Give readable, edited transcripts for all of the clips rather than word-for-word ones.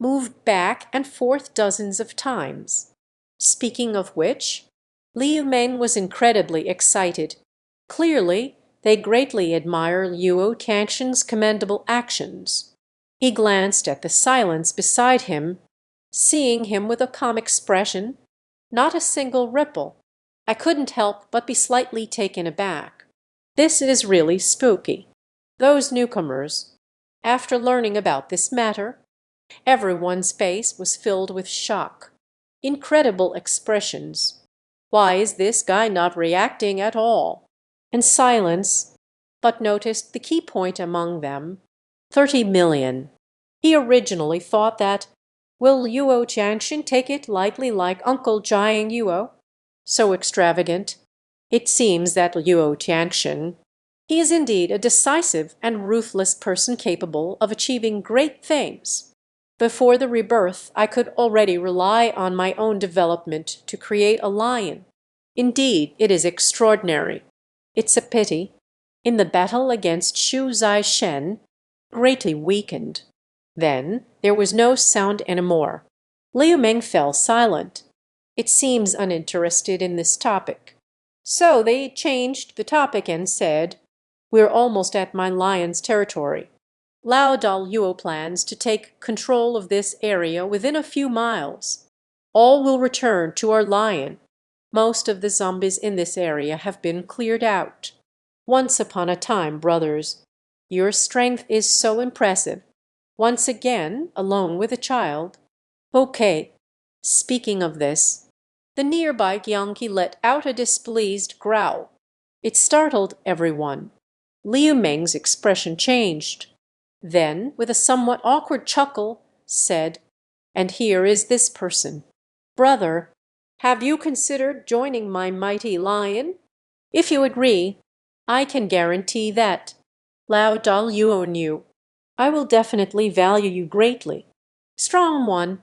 moved back and forth dozens of times. Speaking of which, Liu Meng was incredibly excited. Clearly, they greatly admire Luo Tianxian's commendable actions. He glanced at the silence beside him, seeing him with a calm expression, not a single ripple. I couldn't help but be slightly taken aback. This is really spooky. Those newcomers, after learning about this matter, everyone's face was filled with shock. Incredible expressions. Why is this guy not reacting at all? And silence, but noticed the key point among them. 30 million. He originally thought that, will Luo Tianxian take it lightly like Uncle Jiang Yuo? So extravagant. It seems that Luo Tianxian, he is indeed a decisive and ruthless person capable of achieving great things. Before the rebirth, I could already rely on my own development to create a lion. Indeed, it is extraordinary. It's a pity. In the battle against Xu Zai-shen, greatly weakened. Then there was no sound anymore. Liu Meng fell silent. It seems uninterested in this topic. So they changed the topic and said, "We're almost at my lion's territory. Lao Dal Yuo plans to take control of this area within a few miles. All will return to our lion. Most of the zombies in this area have been cleared out. Once upon a time, brothers, your strength is so impressive. Once again, alone with a child. Okay." Speaking of this, the nearby Qiong Qi let out a displeased growl. It startled everyone. Liu Meng's expression changed. Then, with a somewhat awkward chuckle, said, "And here is this person. Brother, have you considered joining my mighty lion? If you agree, I can guarantee that, Lao Dal Yuo Niu, I will definitely value you greatly. Strong one,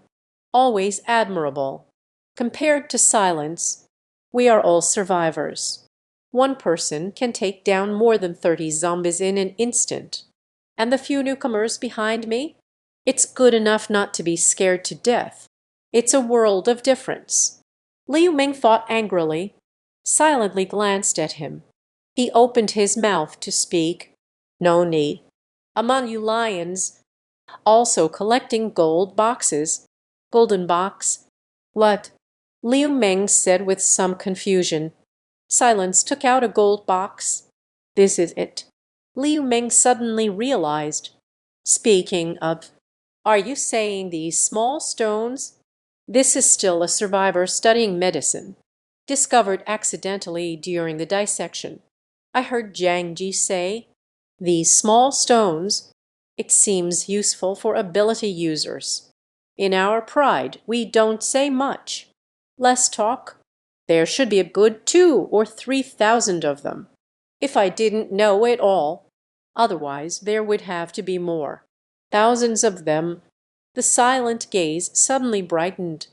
always admirable. Compared to silence, we are all survivors. One person can take down more than 30 zombies in an instant. And the few newcomers behind me? It's good enough not to be scared to death. It's a world of difference." Liu Meng thought angrily, silently glanced at him. He opened his mouth to speak. No need. Among you lions, also collecting gold boxes. Golden box. What? Liu Meng said with some confusion. Silence took out a gold box. This is it. Liu Meng suddenly realized. Speaking of, are you saying these small stones? This is still a survivor studying medicine, discovered accidentally during the dissection. I heard Jiang Ji say, these small stones, it seems useful for ability users. In our pride, we don't say much. Less talk. There should be a good 2,000 or 3,000 of them. If I didn't know it all. Otherwise, there would have to be more. Thousands of them. The silent gaze suddenly brightened.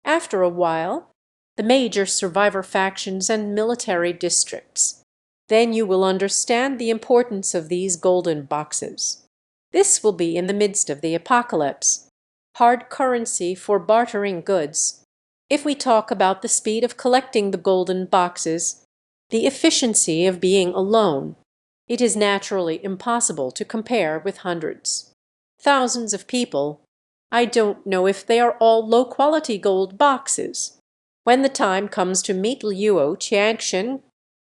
After a while, the major survivor factions and military districts. Then you will understand the importance of these golden boxes. This will be in the midst of the apocalypse. Hard currency for bartering goods. If we talk about the speed of collecting the golden boxes, the efficiency of being alone, it is naturally impossible to compare with hundreds. Thousands of people. I don't know if they are all low-quality gold boxes. When the time comes to meet Luo Tianxian,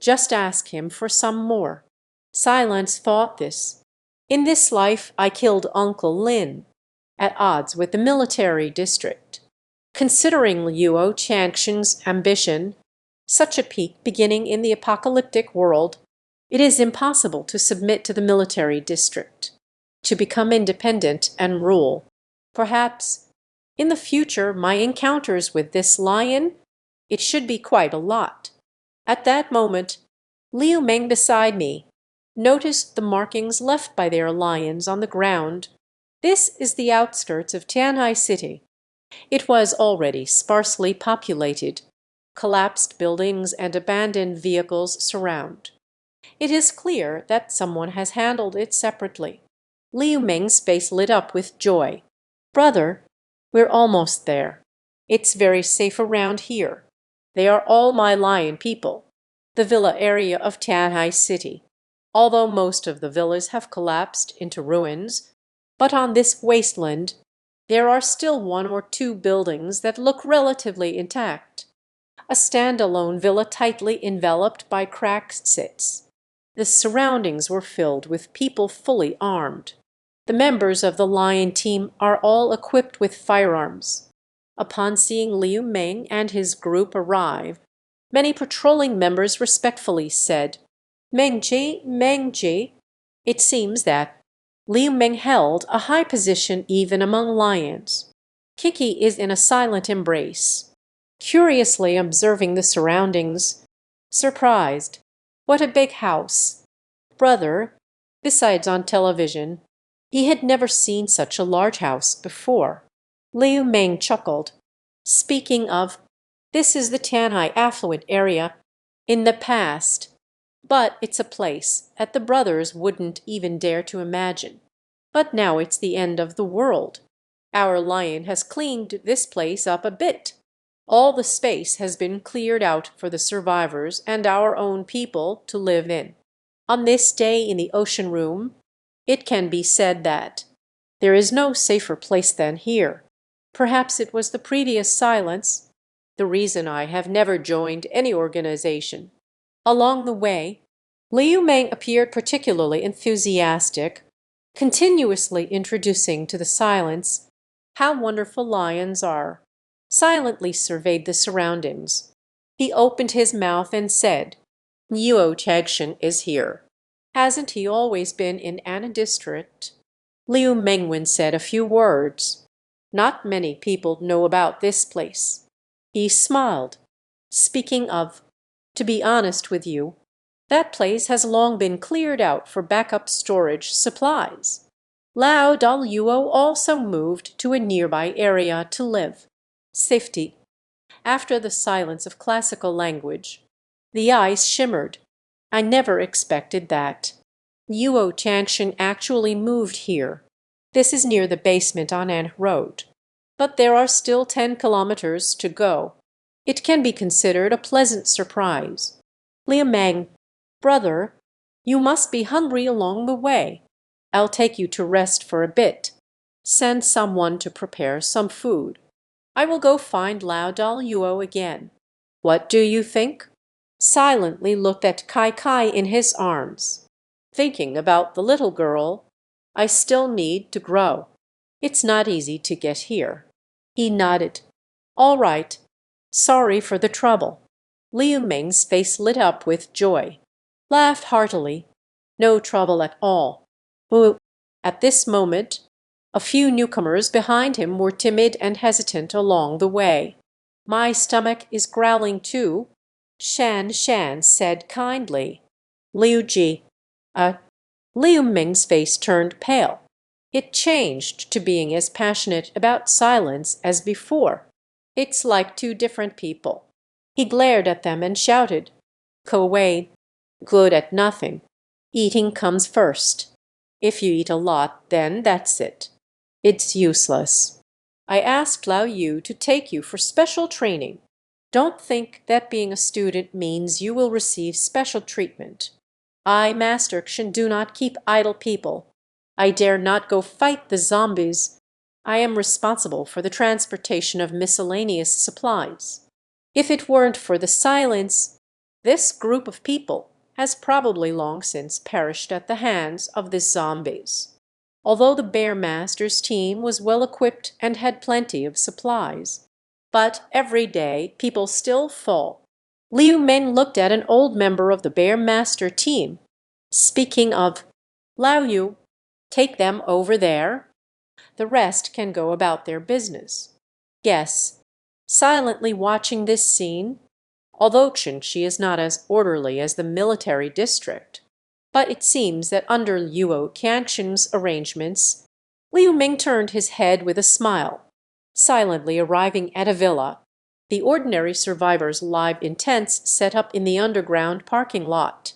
just ask him for some more. Silence thought this. In this life I killed Uncle Lin, at odds with the military district. Considering Luo Tianxian's ambition, such a peak beginning in the apocalyptic world, it is impossible to submit to the military district, to become independent and rule. Perhaps, in the future, my encounters with this lion, it should be quite a lot. At that moment, Liu Meng beside me noticed the markings left by their lions on the ground. This is the outskirts of Tianhai City. It was already sparsely populated. Collapsed buildings and abandoned vehicles surround. It is clear that someone has handled it separately. Liu Meng's face lit up with joy. Brother, We're almost there. It's very safe around here. They are all my lion people. The villa area of Tianhai City. Although most of the villas have collapsed into ruins, but on this wasteland there are still one or two buildings that look relatively intact. A standalone villa tightly enveloped by cracks sits. The surroundings were filled with people fully armed. The members of the lion team are all equipped with firearms. Upon seeing Liu Meng and his group arrive, many patrolling members respectfully said, "Mengji, Mengji." It seems that Liu Meng held a high position even among lions. Kiki is in a silent embrace, curiously observing the surroundings, surprised. What a big house. Brother, besides on television, he had never seen such a large house before. Liu Meng chuckled. Speaking of, this is the Tianhai affluent area in the past, but it's a place that the brothers wouldn't even dare to imagine. But now it's the end of the world. Our lion has cleaned this place up a bit. All the space has been cleared out for the survivors and our own people to live in. On this day in the ocean room, it can be said that there is no safer place than here. Perhaps it was the previous silence, the reason I have never joined any organization. Along the way, Liu Meng appeared particularly enthusiastic, continuously introducing to the silence how wonderful lions are, silently surveyed the surroundings. He opened his mouth and said, "Yuo Chagshan is here. Hasn't he always been in Anna district?" Liu Mengwen said a few words. Not many people know about this place. He smiled. Speaking of, to be honest with you, that place has long been cleared out for backup storage supplies. Lao Daluo also moved to a nearby area to live. Safety. After the silence of classical language, the eyes shimmered. I never expected that. Yuo Changshan actually moved here. This is near the basement on An Road. But there are still 10 kilometers to go. It can be considered a pleasant surprise. Liu Meng, brother, you must be hungry along the way. I'll take you to rest for a bit. Send someone to prepare some food. I will go find Lao Daluo again. What do you think? Silently looked at Kai Kai in his arms. Thinking about the little girl, I still need to grow. It's not easy to get here. He nodded. All right. Sorry for the trouble. Liu Meng's face lit up with joy. Laughed heartily. No trouble at all. At this moment, a few newcomers behind him were timid and hesitant along the way. My stomach is growling too, Shan Shan said kindly. Liu Ji. Liu Meng's face turned pale. It changed to being as passionate about silence as before. It's like two different people. He glared at them and shouted, "Go away. Good at nothing. Eating comes first. If you eat a lot, then that's it. It's useless. I asked Lao Yu to take you for special training. Don't think that being a student means you will receive special treatment. I, Master Qiong, do not keep idle people. I dare not go fight the zombies. I am responsible for the transportation of miscellaneous supplies. If it weren't for the silence, this group of people has probably long since perished at the hands of the zombies." Although the Bear Master's team was well equipped and had plenty of supplies. But every day people still fall. Liu Meng looked at an old member of the Bear Master team. Speaking of, Lao Yu, take them over there. The rest can go about their business. Yes, silently watching this scene, although Qiong Qi is not as orderly as the military district. But it seems that under Yuo Qiangshan's arrangements, Liu Meng turned his head with a smile, silently arriving at a villa, the ordinary survivors' live in tents set up in the underground parking lot.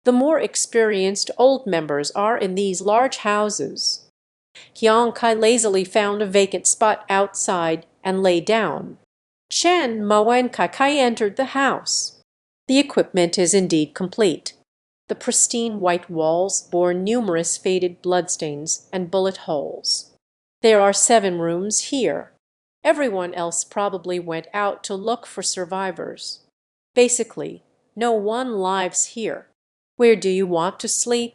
The more experienced old members are in these large houses. Qiong Qi lazily found a vacant spot outside and lay down. Chen, Mo, and Kai entered the house. The equipment is indeed complete. The pristine white walls bore numerous faded bloodstains and bullet holes. There are 7 rooms here. Everyone else probably went out to look for survivors. Basically, no one lives here. Where do you want to sleep?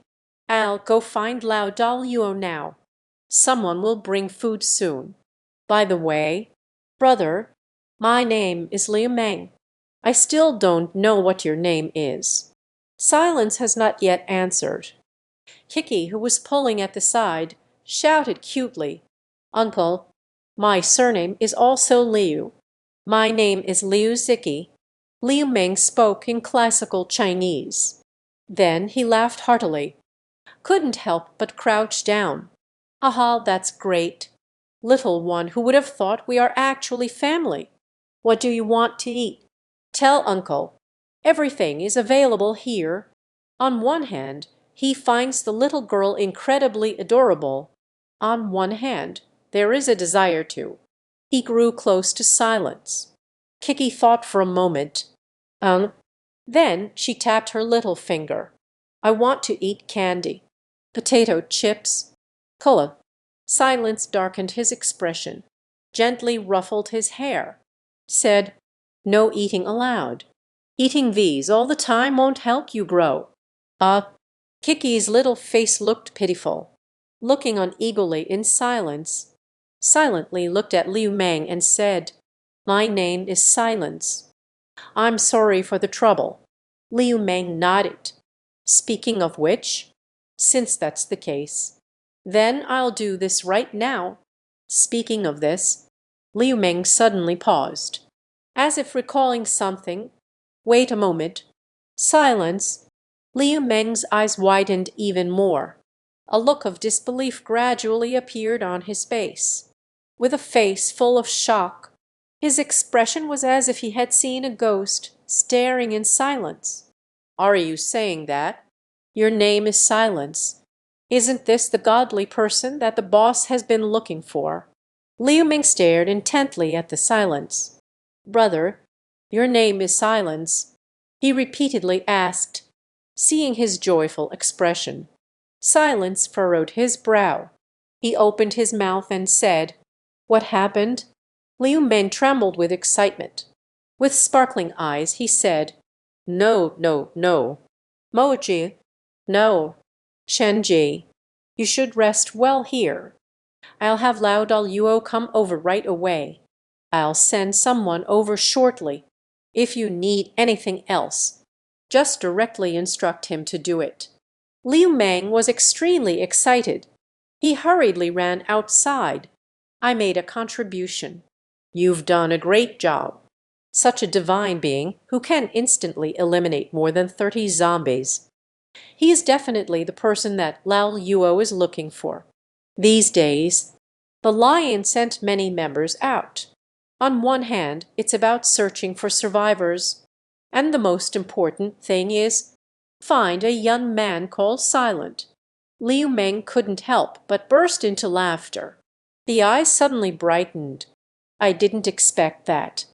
I'll go find Lao Dal Yuo now. Someone will bring food soon. By the way, brother, my name is Liu Meng. I still don't know what your name is. Silence has not yet answered. Kiki, who was pulling at the side, shouted cutely, "Uncle, my surname is also Liu. My name is Liu Ziki." Liu Meng spoke in classical Chinese. Then he laughed heartily. Couldn't help but crouch down. "Aha, that's great. Little one, who would have thought we are actually family? What do you want to eat? Tell uncle. Everything is available here." On one hand, he finds the little girl incredibly adorable. On one hand, there is a desire to. He grew close to silence. Kiki thought for a moment. Then she tapped her little finger. "I want to eat candy. Potato chips. Cola." Silence darkened his expression, gently ruffled his hair, said, "No eating allowed. Eating these all the time won't help you grow." Kiki's little face looked pitiful. Looking uneagerly in silence, silently looked at Liu Meng and said, "My name is Silence. I'm sorry for the trouble." Liu Meng nodded. "Speaking of which, since that's the case, then I'll do this right now." Speaking of this, Liu Meng suddenly paused, as if recalling something. "Wait a moment." Silence. Liu Meng's eyes widened even more. A look of disbelief gradually appeared on his face. With a face full of shock, his expression was as if he had seen a ghost, staring in silence. "Are you saying that? Your name is Silence. Isn't this the godly person that the boss has been looking for?" Liu Meng stared intently at the silence. "Brother, your name is Silence?" he repeatedly asked, seeing his joyful expression. Silence furrowed his brow. He opened his mouth and said, "What happened?" Liu Meng trembled with excitement. With sparkling eyes, he said, "No, no, no. Moji, no. Shenji, you should rest well here. I'll have Lao Dal Yuo come over right away. I'll send someone over shortly. If you need anything else, just directly instruct him to do it." Liu Meng was extremely excited. He hurriedly ran outside. "I made a contribution. You've done a great job." Such a divine being who can instantly eliminate more than 30 zombies. He is definitely the person that Lao Yuo is looking for. These days, the Lion sent many members out. On one hand, it's about searching for survivors, and the most important thing is find a young man called Silent. Liu Meng couldn't help but burst into laughter. The eyes suddenly brightened. "I didn't expect that.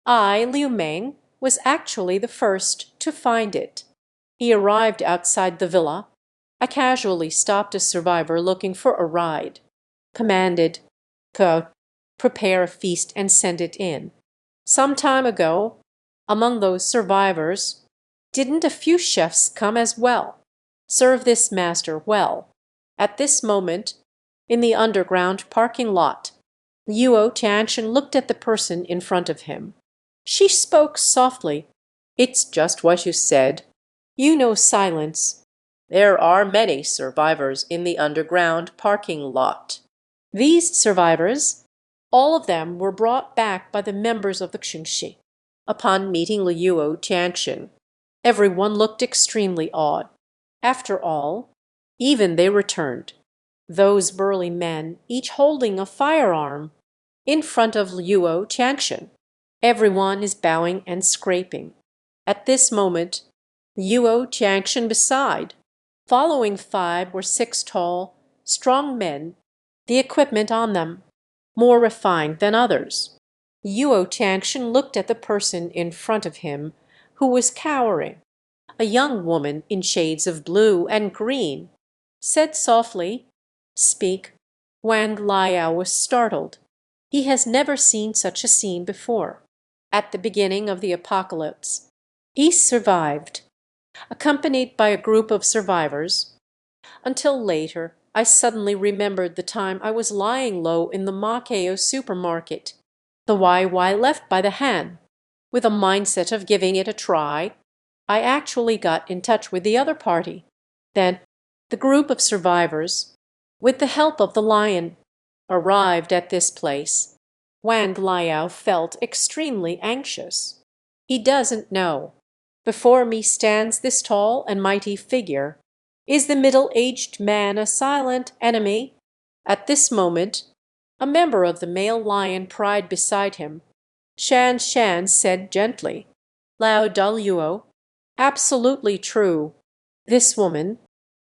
I, Liu Meng, was actually the first to find it." He arrived outside the villa. I casually stopped a survivor looking for a ride. Commanded, "Go, prepare a feast and send it in." Some time ago, among those survivors, didn't a few chefs come as well? Serve this master well. At this moment, in the underground parking lot, Yuo Tianchen looked at the person in front of him. She spoke softly. "It's just what you said. You know Silence. There are many survivors in the underground parking lot." These survivors, all of them were brought back by the members of the Qiong Qi. Upon meeting Yuo Tianchen, everyone looked extremely awed. After all, even they returned. Those burly men, each holding a firearm, in front of Yuo Tianchen. Everyone is bowing and scraping. At this moment, Yuo Tianchen beside. Following 5 or 6 tall, strong men, the equipment on them, more refined than others. Yuo Changshan looked at the person in front of him, who was cowering. A young woman in shades of blue and green said softly, "Speak." Wang Liao was startled. He has never seen such a scene before. At the beginning of the apocalypse, he survived, accompanied by a group of survivors, until later I suddenly remembered the time I was lying low in the Makeo supermarket, the YY left by the Han. With a mindset of giving it a try, I actually got in touch with the other party. Then the group of survivors, with the help of the lion, arrived at this place. Wang Liao felt extremely anxious. He doesn't know. Before me stands this tall and mighty figure. Is the middle-aged man a silent enemy? At this moment, a member of the male lion pride beside him. Shan Shan said gently, "Lao Daluo, absolutely true. This woman,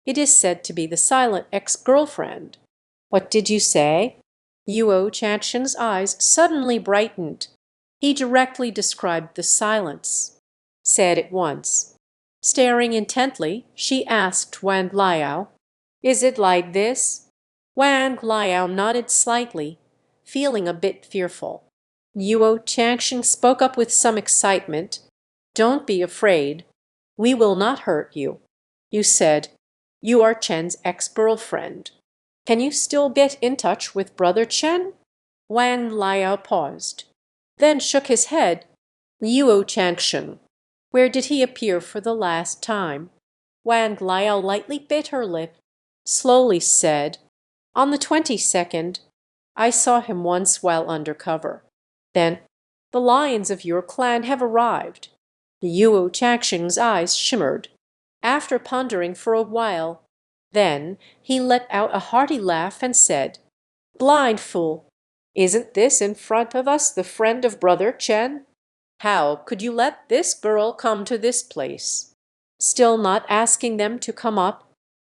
it is said to be the silent ex-girlfriend." "What did you say?" Yuo Changshan's eyes suddenly brightened. He directly described the silence. Said at once. Staring intently, she asked Wang Liao, "Is it like this?" Wang Liao nodded slightly, feeling a bit fearful. Yuo Changshan spoke up with some excitement. "Don't be afraid. We will not hurt you. You said you are Chen's ex-girlfriend. Can you still get in touch with brother Chen?" Wang Liao paused, then shook his head. "Yuo Changshan, where did he appear for the last time?" Wang Liao lightly bit her lip, slowly said, "On the 22nd, I saw him once while under cover. Then the lions of your clan have arrived." Yuo Changshan's eyes shimmered. After pondering for a while, then he let out a hearty laugh and said, "Blind fool! Isn't this in front of us the friend of brother Chen? How could you let this girl come to this place?" Still not asking them to come up,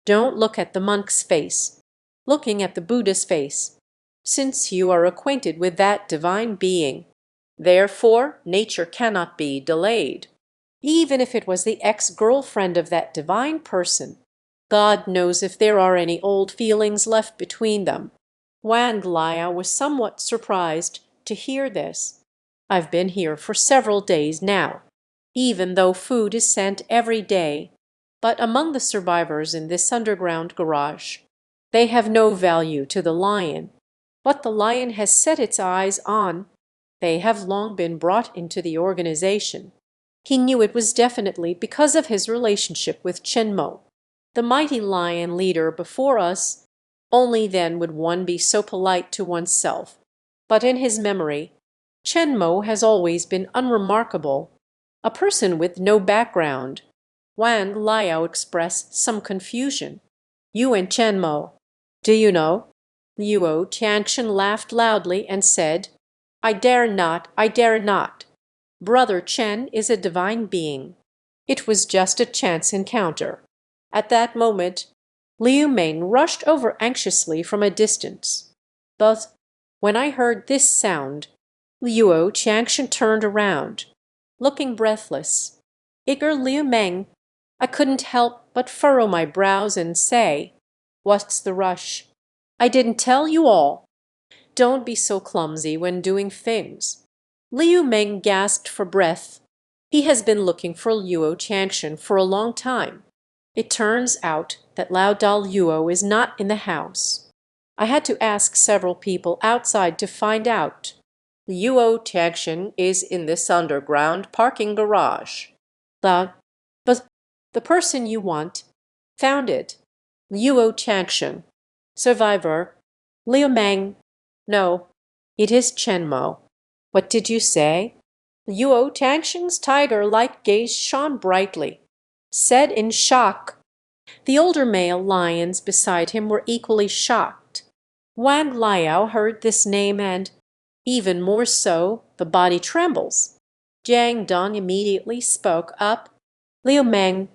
"Don't look at the monk's face, looking at the Buddha's face, since you are acquainted with that divine being. Therefore, nature cannot be delayed. Even if it was the ex-girlfriend of that divine person, God knows if there are any old feelings left between them." Wang Liao was somewhat surprised to hear this. "I've been here for several days now, even though food is sent every day. But among the survivors in this underground garage, they have no value to the lion. What the lion has set its eyes on, they have long been brought into the organization." He knew it was definitely because of his relationship with Chenmo, the mighty lion leader before us. Only then would one be so polite to oneself. But in his memory, Chenmo has always been unremarkable, a person with no background. Wang Liao expressed some confusion. "You and Chenmo, do you know?" Yuo Changshan laughed loudly and said, I dare not, I dare not. Brother Chen is a divine being. It was just a chance encounter." At that moment, Liu Meng rushed over anxiously from a distance. But when I heard this sound, Yuo Changshan turned around, looking breathless. Eager Liu Meng, I couldn't help but furrow my brows and say, "What's the rush? I didn't tell you all. Don't be so clumsy when doing things." Liu Meng gasped for breath. He has been looking for Yuo Changshan for a long time. It turns out that Lao Dal Yuo is not in the house. I had to ask several people outside to find out. Yuo Changshan is in this underground parking garage. But the person you want found it. Yuo Changshan. Survivor. Liu Meng. No, it is Chenmo. What did you say? Yuo Changshan's tiger-like gaze shone brightly, said in shock. The older male lions beside him were equally shocked. Wang Liao heard this name and, even more so, the body trembles. Jiang Dong immediately spoke up. "Liu Meng,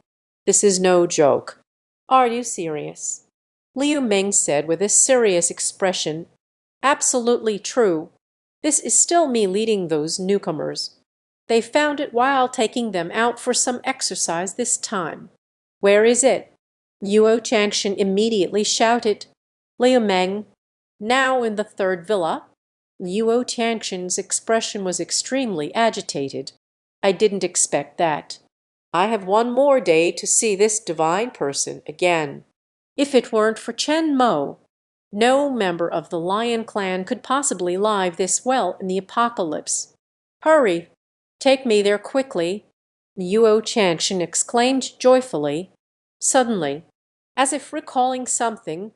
this is no joke. Are you serious?" Liu Meng said with a serious expression. Absolutely true. This is still me leading those newcomers. They found it while taking them out for some exercise this time. Where is it? Yuo Changshan immediately shouted. Liu Meng, now in the third villa. Yuo Changshan's expression was extremely agitated. I didn't expect that. I have one more day to see this divine person again. If it weren't for Chen Mo, no member of the Lion clan could possibly live this well in the apocalypse. Hurry! Take me there quickly! Yuo Changshan exclaimed joyfully. Suddenly, as if recalling something,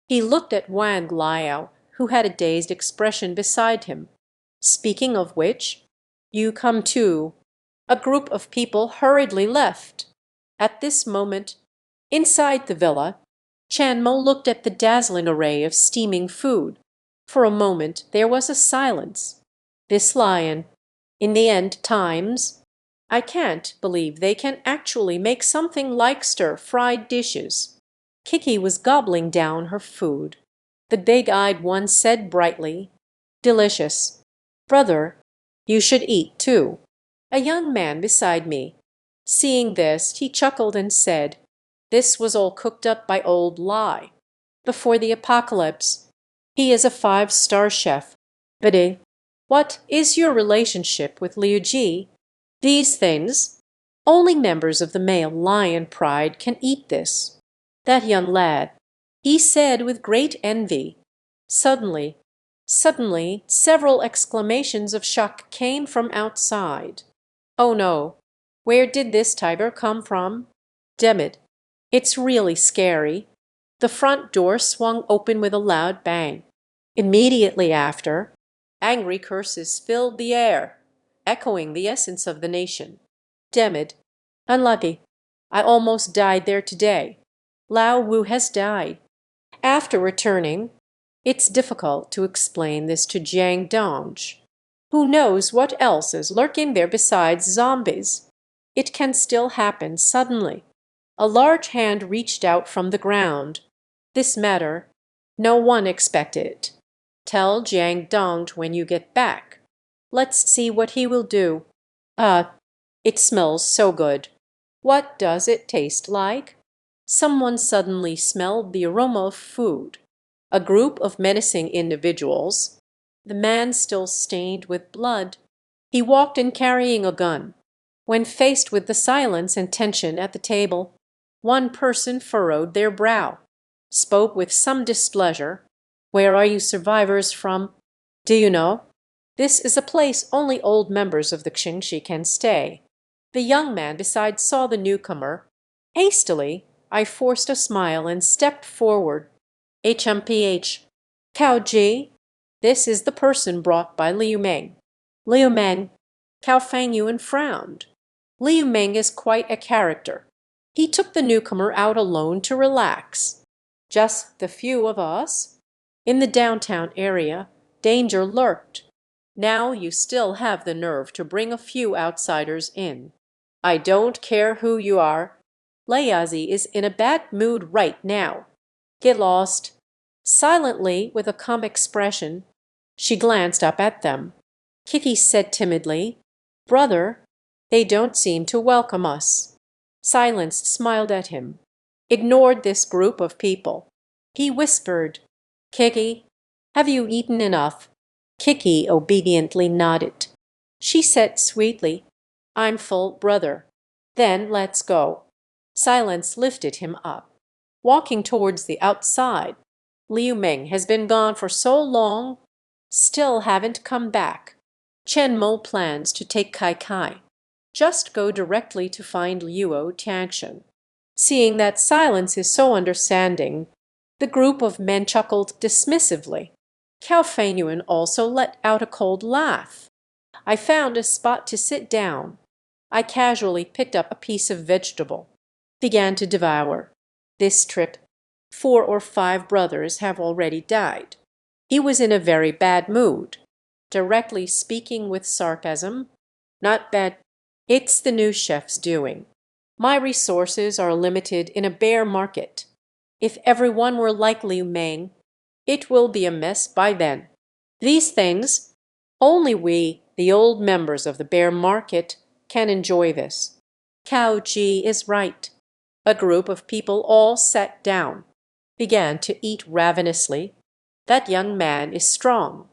he looked at Wang Liao, who had a dazed expression beside him. Speaking of which, you come too. A group of people hurriedly left. At this moment, inside the villa, Chan Mo looked at the dazzling array of steaming food. For a moment there was a silence. This lion, in the end times, I can't believe they can actually make something like stir-fried dishes. Kiki was gobbling down her food. The big-eyed one said brightly, Delicious. Brother, you should eat too. A young man beside me. Seeing this, he chuckled and said, This was all cooked up by old Lai. Before the apocalypse, he is a 5-star chef. But what is your relationship with Liu Ji? These things, only members of the male lion pride can eat this. That young lad, he said with great envy. Suddenly, several exclamations of shock came from outside. Oh no, where did this tiger come from? Damn it, it's really scary. The front door swung open with a loud bang. Immediately after, angry curses filled the air, echoing the essence of the nation. Damn it, unlucky. I almost died there today. Lao Wu has died. After returning, it's difficult to explain this to Jiang Dongzhi. Who knows what else is lurking there besides zombies? It can still happen suddenly. A large hand reached out from the ground. This matter, no one expected it. Tell Jiang Dongzhi when you get back. Let's see what he will do. It smells so good. What does it taste like? Someone suddenly smelled the aroma of food. A group of menacing individuals. The man still stained with blood. He walked in carrying a gun. When faced with the silence and tension at the table, one person furrowed their brow, spoke with some displeasure. Where are you survivors from? Do you know? This is a place only old members of the Qiong Qi can stay. The young man beside saw the newcomer. Hastily, I forced a smile and stepped forward. HMPH. Cao Ji. This is the person brought by Liu Meng. Liu Meng. Cao Fangyuan frowned. Liu Meng is quite a character. He took the newcomer out alone to relax. Just the few of us? In the downtown area, danger lurked. Now you still have the nerve to bring a few outsiders in. I don't care who you are. Layazi is in a bad mood right now. Get lost. Silently, with a calm expression, she glanced up at them. Kiki said timidly, Brother, they don't seem to welcome us. Silence smiled at him, ignored this group of people. He whispered, Kiki, have you eaten enough? Kiki obediently nodded. She said sweetly, I'm full, brother. Then let's go. Silence lifted him up. Walking towards the outside. Liu Meng has been gone for so long, still haven't come back. Chen Mo plans to take Kai Kai. Just go directly to find Yuo Changshan. Seeing that silence is so understanding, the group of men chuckled dismissively. Cao Fangyuan also let out a cold laugh. I found a spot to sit down. I casually picked up a piece of vegetable, began to devour. This trip, 4 or 5 brothers have already died. He was in a very bad mood, directly speaking with sarcasm. Not bad. It's the new chef's doing. My resources are limited in a bear market. If everyone were like Liu Meng, it will be a mess by then. These things, only we, the old members of the bear market, can enjoy this. Qiong Qi is right. A group of people all sat down, began to eat ravenously. That young man is strong.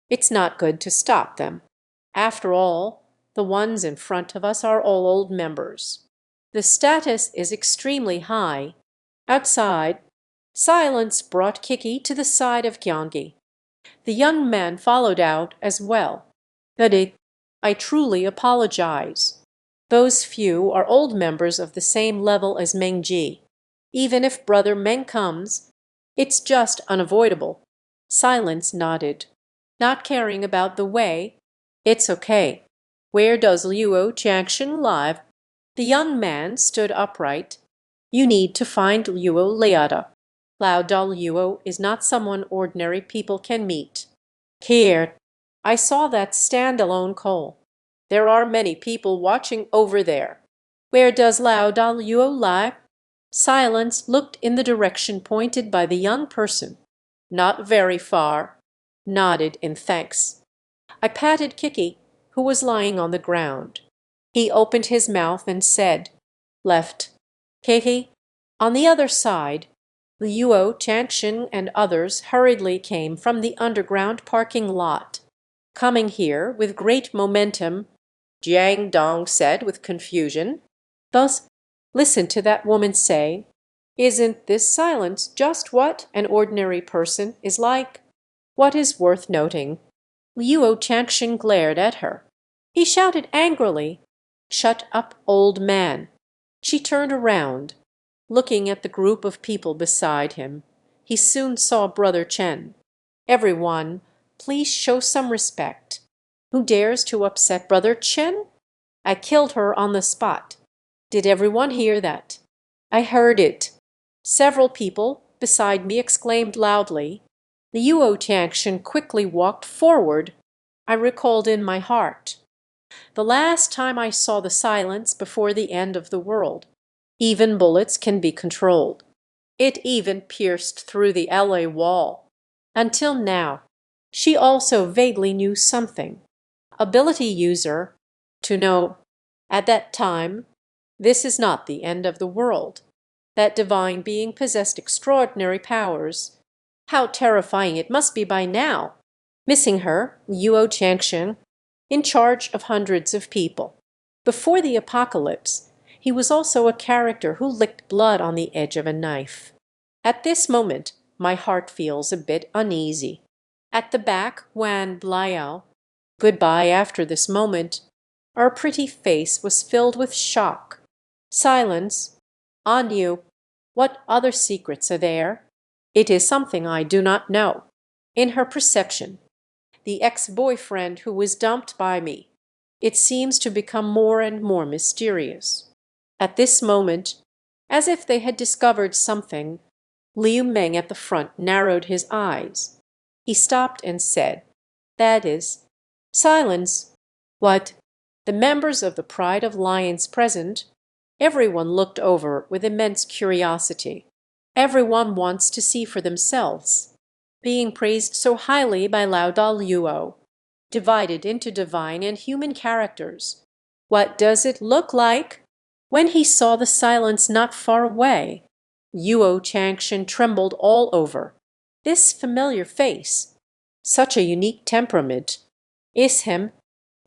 It's not good to stop them. After all, the ones in front of us are all old members. The status is extremely high. Outside, silence brought Kiki to the side of Qiong Qi. The young man followed out as well. I truly apologize. Those few are old members of the same level as Meng Ji. Even if Brother Meng comes, it's just unavoidable. Silence nodded, not caring about the way. It's okay. Where does Luo Jiangshan live? The young man stood upright. You need to find Luo Liada. Lao Dal Luo is not someone ordinary people can meet. Here, I saw that standalone coal. There are many people watching over there. Where does Lao Dal Luo lie? Silence looked in the direction pointed by the young person. Not very far. Nodded in thanks. I patted Kiki, who was lying on the ground. He opened his mouth and said, Left. Kiki, on the other side. Luo Jiangshan and others hurriedly came from the underground parking lot. Coming here with great momentum, Jiang Dong said with confusion. Thus, listen to that woman say, Isn't this silence just what an ordinary person is like? What is worth noting? Luo Jiangshan glared at her. He shouted angrily, Shut up, old man. She turned around. Looking at the group of people beside him, he soon saw Brother Chen. Everyone, please show some respect. Who dares to upset Brother Chen? I killed her on the spot. Did everyone hear that? I heard it. Several people beside me exclaimed loudly. Luo Jiangshan quickly walked forward. I recalled in my heart. The last time I saw the silence before the end of the world. Even bullets can be controlled. It even pierced through the LA wall. Until now, she also vaguely knew something. Ability user, to know, at that time, this is not the end of the world. That divine being possessed extraordinary powers. How terrifying it must be by now. Missing her, Luo Jiangshan, in charge of hundreds of people. Before the apocalypse, he was also a character who licked blood on the edge of a knife. At this moment, my heart feels a bit uneasy. At the back, Wan Bliao, goodbye after this moment. Our pretty face was filled with shock. Silence. On you. What other secrets are there? It is something I do not know. In her perception, the ex-boyfriend who was dumped by me. It seems to become more and more mysterious. At this moment, as if they had discovered something, Liu Meng at the front narrowed his eyes. He stopped and said, That is, silence. What? The members of the Pride of Lions present, everyone looked over with immense curiosity. Everyone wants to see for themselves. Being praised so highly by Lao Dal Luo, divided into divine and human characters. What does it look like? When he saw the silence not far away, Luo Jiangshan trembled all over. This familiar face, such a unique temperament, is him.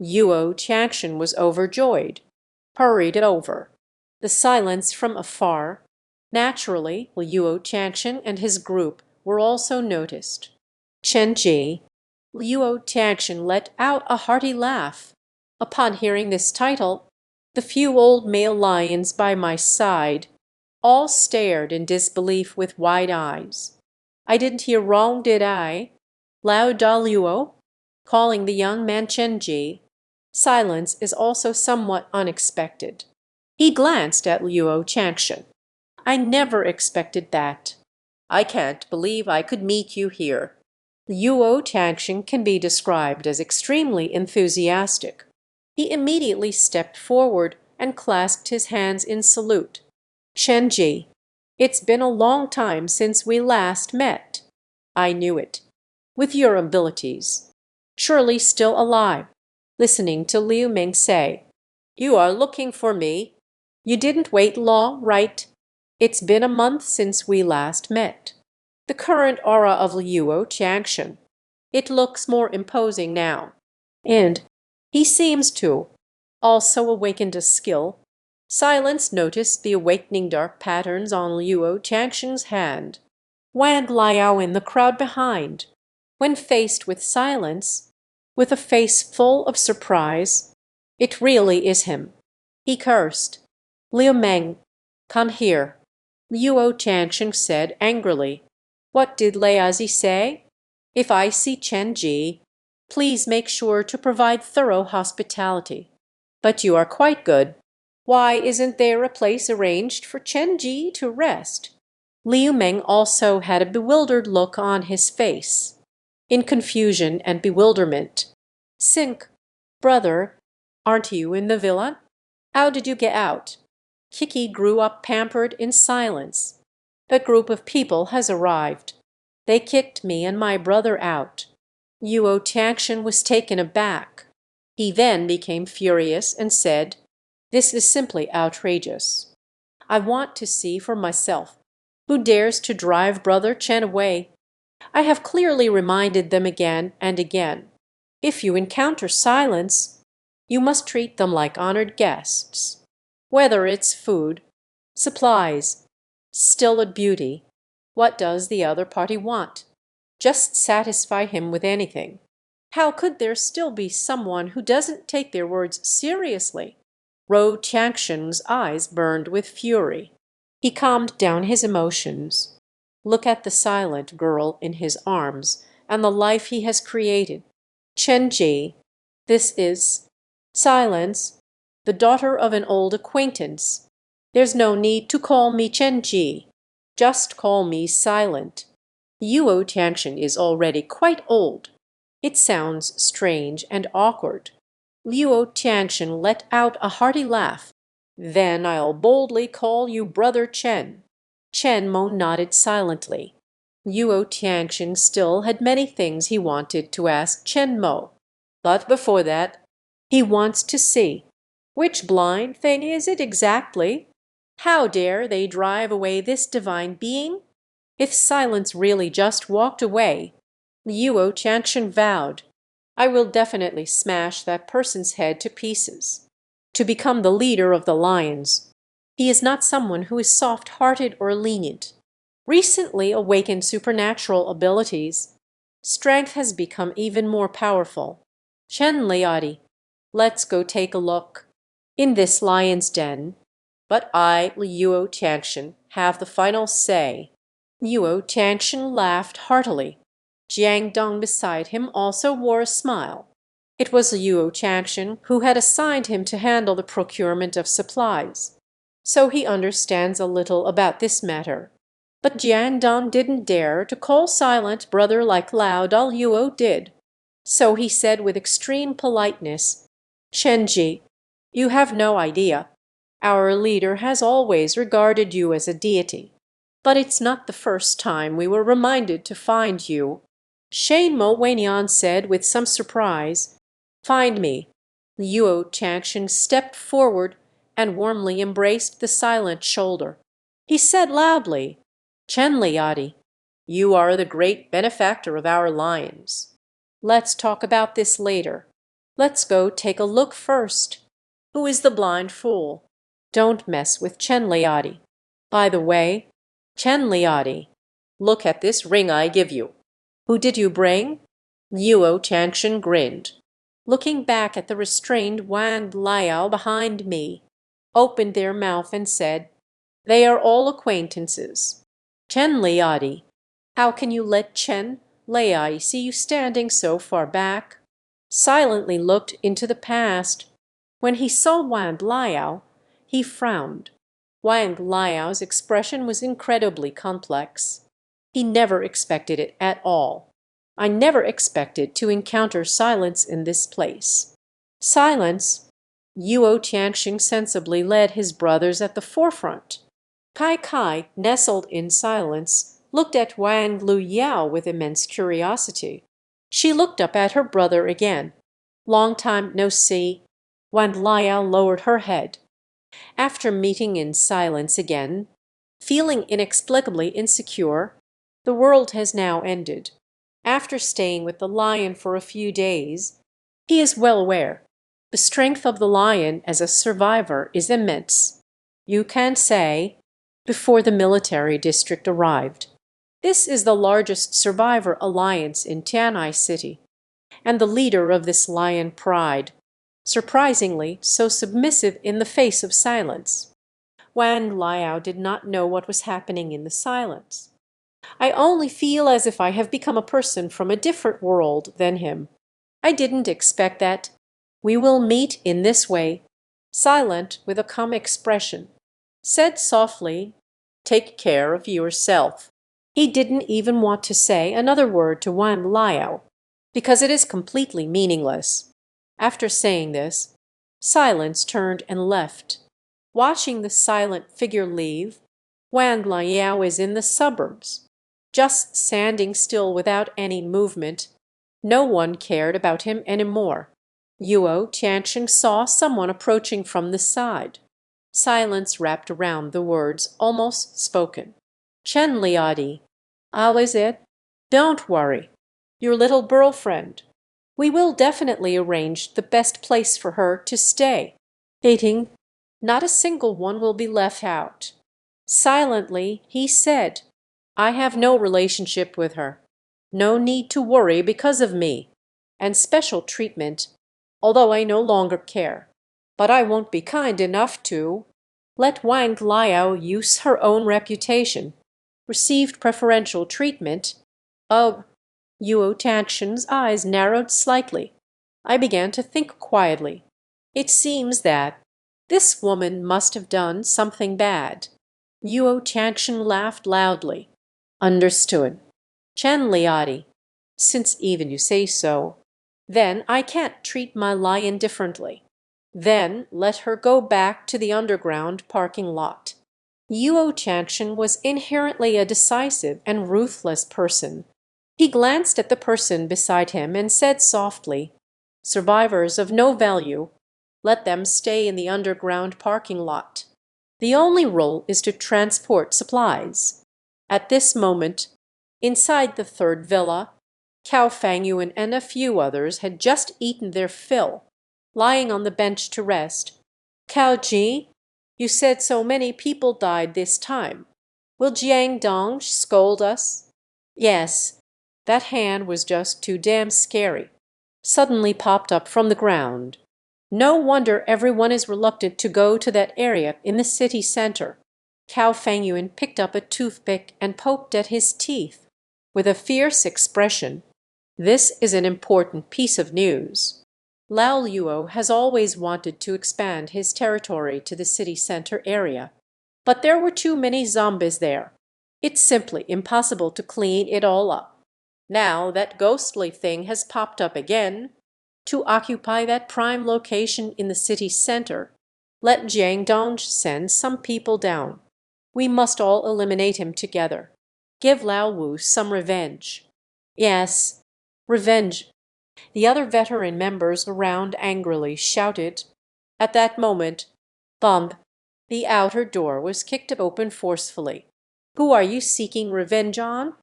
Luo Jiangshan was overjoyed, hurried over. The silence from afar. Naturally, Luo Jiangshan and his group were also noticed. Chen Ji, Luo Jiangshan let out a hearty laugh. Upon hearing this title, the few old male lions by my side all stared in disbelief with wide eyes. I didn't hear wrong, did I? Lao Dal Luo, calling the young man Chen Ji. Silence is also somewhat unexpected. He glanced at Luo Jiangshan. I never expected that. I can't believe I could meet you here. Luo Jiangshan can be described as extremely enthusiastic. He immediately stepped forward and clasped his hands in salute. Chen Ji, It's been a long time since we last met. I knew it. With your abilities. Surely still alive. Listening to Liu Ming say, "You are looking for me. You didn't wait long, right? It's been a month since we last met." The current aura of Luo Jiangxin. It looks more imposing now. And he seems to also awakened a skill. Silence noticed the awakening dark patterns on Luo Jiangxin's hand. Wang Liao in the crowd behind. When faced with silence, with a face full of surprise, it really is him. He cursed. "Liu Meng, come here." Luo Jiangxin said angrily. "What did Leiazi say? If I see Chen Ji, please make sure to provide thorough hospitality. But you are quite good. Why isn't there a place arranged for Chen Ji to rest?" Liu Meng also had a bewildered look on his face. In confusion and bewilderment. "Sink, brother, aren't you in the villa? How did you get out?" Kiki grew up pampered in silence. "A group of people has arrived. They kicked me and my brother out." Luo Jiangxin was taken aback. He then became furious and said, "This is simply outrageous. I want to see for myself who dares to drive Brother Chen away. I have clearly reminded them again and again. If you encounter silence, you must treat them like honored guests. Whether it's food, supplies, still a beauty, what does the other party want? Just satisfy him with anything. How could there still be someone who doesn't take their words seriously?" Luo Jiangxin's eyes burned with fury. He calmed down his emotions. Look at the silent girl in his arms and the life he has created. Chen Ji, this is silence, the daughter of an old acquaintance. There's no need to call me Chen Ji. Just call me Silent. Luo Jiangxin is already quite old. It sounds strange and awkward. Luo Jiangxin let out a hearty laugh. "Then I'll boldly call you Brother Chen." Chen Mo nodded silently. Luo Jiangxin still had many things he wanted to ask Chen Mo. But before that, he wants to see. Which blind thing is it exactly? How dare they drive away this divine being? If Silence really just walked away, Luo Jiangxin vowed, "I will definitely smash that person's head to pieces." To become the leader of the lions, he is not someone who is soft-hearted or lenient. Recently awakened supernatural abilities, strength has become even more powerful. Chen Liadi, let's go take a look. In this lion's den. But I, Luo Jiangxin, have the final say. Luo Jiangxin laughed heartily. Jiang Dong beside him also wore a smile. It was Luo Jiangxin who had assigned him to handle the procurement of supplies. So he understands a little about this matter. But Jiang Dong didn't dare to call Silent brother like Lao Dal Luo did. So he said with extreme politeness, "Chen Ji, you have no idea. Our leader has always regarded you as a deity. But it's not the first time we were reminded to find you." Shane Mo Weinian said with some surprise, "Find me." Luo Jiangxin stepped forward and warmly embraced the silent shoulder. He said loudly, "Chen Liadi, you are the great benefactor of our lions. Let's talk about this later. Let's go take a look first. Who is the blind fool? Don't mess with Chen Liadi. By the way, Chen Liadi, look at this ring I give you. Who did you bring?" Luo Jiangxin grinned, looking back at the restrained Wang Liao behind me, opened their mouth and said, "They are all acquaintances. Chen Liadi, how can you let Chen Liai see you standing so far back?" Silently looked into the past. When he saw Wang Liao, he frowned. Wang Liao's expression was incredibly complex. He never expected it at all. I never expected to encounter Silence in this place. Silence, Luo Jiangxin sensibly led his brothers at the forefront. Kai Kai, nestled in silence, looked at Wang Luyao with immense curiosity. She looked up at her brother again. "Long time no see." Wang Liao lowered her head. After meeting in silence again, feeling inexplicably insecure, the world has now ended. After staying with the lion for a few days, he is well aware the strength of the lion as a survivor is immense. You can say, before the military district arrived, this is the largest survivor alliance in Tianai City, and the leader of this lion pride, surprisingly so submissive in the face of silence. Wang Liao did not know what was happening in the silence. "I only feel as if I have become a person from a different world than him. I didn't expect that. We will meet in this way." Silent, with a calm expression, said softly, "Take care of yourself." He didn't even want to say another word to Wang Liao, because it is completely meaningless. After saying this, Silence turned and left. Watching the silent figure leave, Wang Liao is in the suburbs, just standing still without any movement. No one cared about him anymore. Yuo Tianqing saw someone approaching from the side. Silence wrapped around the words almost spoken. "Chen Liadi, how is it? Don't worry. Your little girlfriend. We will definitely arrange the best place for her to stay. Dating, not a single one will be left out." Silently, he said, "I have no relationship with her. No need to worry because of me. And special treatment, although I no longer care. But I won't be kind enough to let Wang Liao use her own reputation. Received preferential treatment. Oh." Yuo Tanshin's eyes narrowed slightly. I began to think quietly. It seems that this woman must have done something bad. Yuo Tanshin laughed loudly. "Understood. Chen Liadi, since even you say so, then I can't treat my lion differently. Then let her go back to the underground parking lot." Yuo Tanshin was inherently a decisive and ruthless person. He glanced at the person beside him and said softly, "Survivors of no value, let them stay in the underground parking lot. The only role is to transport supplies." At this moment, inside the third villa, Cao Fangyuan and a few others had just eaten their fill. Lying on the bench to rest, "Cao Ji, you said so many people died this time. Will Jiang Dong scold us?" "Yes, that hand was just too damn scary." Suddenly popped up from the ground. "No wonder everyone is reluctant to go to that area in the city center." Cao Fangyuan picked up a toothpick and poked at his teeth. With a fierce expression, "This is an important piece of news. Lao Luo has always wanted to expand his territory to the city center area, but there were too many zombies there. It's simply impossible to clean it all up. Now that ghostly thing has popped up again. To occupy that prime location in the city center, let Jiang Dong send some people down. We must all eliminate him together. Give Lao Wu some revenge." "Yes, revenge." The other veteran members around angrily shouted. At that moment, bump, the outer door was kicked open forcefully. "Who are you seeking revenge on?"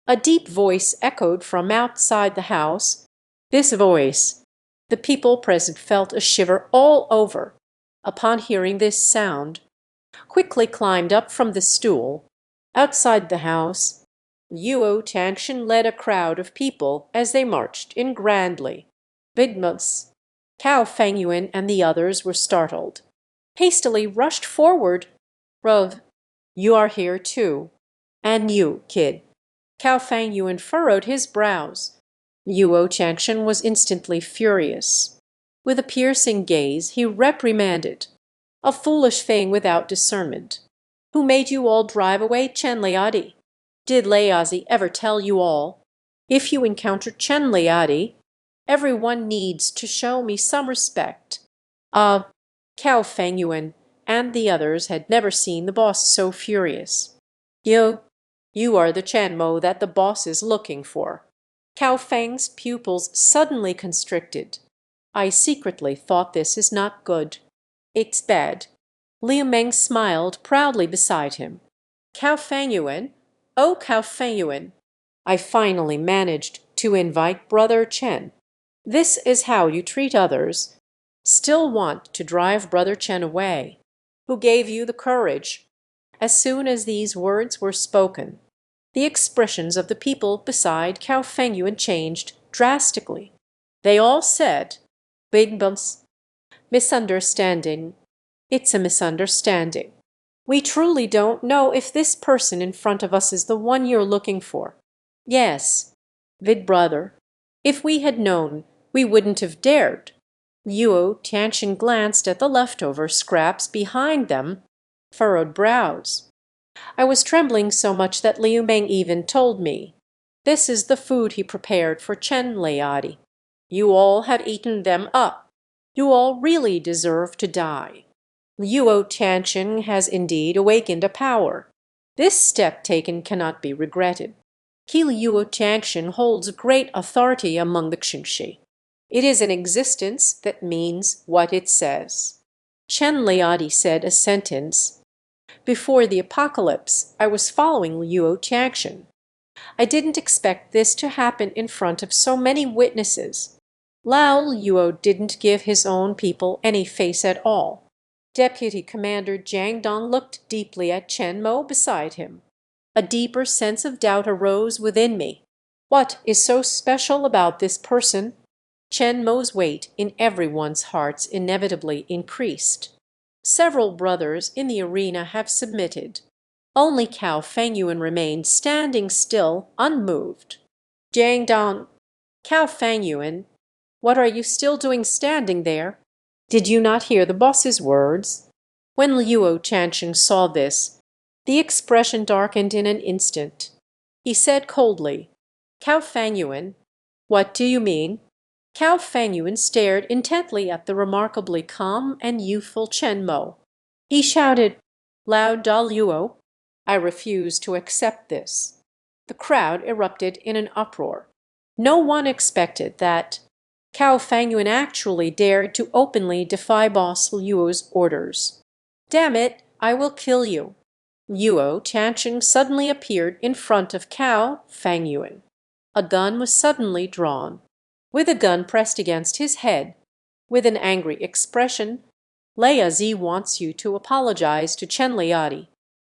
A deep voice echoed from outside the house. This voice, the people present felt a shiver all over. Upon hearing this sound, quickly climbed up from the stool. Outside the house, Yuo Tanshin led a crowd of people as they marched in grandly. Bigmus, Cao Fangyuan and the others were startled. Hastily rushed forward. "Rove, you are here too. And you, kid." Cao Fangyuan furrowed his brows. Yuo Tanshin was instantly furious. With a piercing gaze, he reprimanded, "A foolish thing without discernment. Who made you all drive away Chen Liadi? Did Layazi ever tell you all? If you encounter Chen Liadi, everyone needs to show me some respect." Cao Fangyuan, and the others had never seen the boss so furious. You are the Chanmo that the boss is looking for." Cao Feng's pupils suddenly constricted. I secretly thought this is not good. It's bad. Liu Meng smiled proudly beside him. "Cao Fengyuan, oh Cao Fengyuan." I finally managed to invite Brother Chen. "This is how you treat others. Still want to drive Brother Chen away. Who gave you the courage?" As soon as these words were spoken, the expressions of the people beside Cao Fengyuan changed drastically. They all said, "Big bumps. Misunderstanding. It's a misunderstanding. We truly don't know if this person in front of us is the one you're looking for." "Yes, Vid brother. If we had known, we wouldn't have dared." Yuo Tianxin glanced at the leftover scraps behind them, furrowed brows. I was trembling so much that Liu Meng even told me, "This is the food he prepared for Chen Leati. You all have eaten them up. You all really deserve to die." Yuo Tianxin has indeed awakened a power. This step taken cannot be regretted. Yuo Tianxin holds great authority among the Qingxi. It is an existence that means what it says. Chen Leati said a sentence. Before the apocalypse, I was following Yuo Tianxin. I didn't expect this to happen in front of so many witnesses. Lao Luo didn't give his own people any face at all. Deputy Commander Jiang Dong looked deeply at Chen Mo beside him. A deeper sense of doubt arose within me. What is so special about this person? Chen Mo's weight in everyone's hearts inevitably increased. Several brothers in the arena have submitted. Only Cao Fengyuan remained standing still, unmoved. "Jiang Dong, Cao Fengyuan, what are you still doing standing there? Did you not hear the boss's words?" When Luo Chancheng saw this, the expression darkened in an instant. He said coldly, "Cao Fengyuan, what do you mean?" Cao Fengyuan stared intently at the remarkably calm and youthful Chen Mo. He shouted, "Lao Da Luo, I refuse to accept this." The crowd erupted in an uproar. No one expected that Cao Fengyuan actually dared to openly defy Boss Luo's orders. "Damn it, I will kill you." Luo Chancheng suddenly appeared in front of Cao Fengyuan. A gun was suddenly drawn. With a gun pressed against his head, with an angry expression, "Leia Zi wants you to apologize to Chen Liati.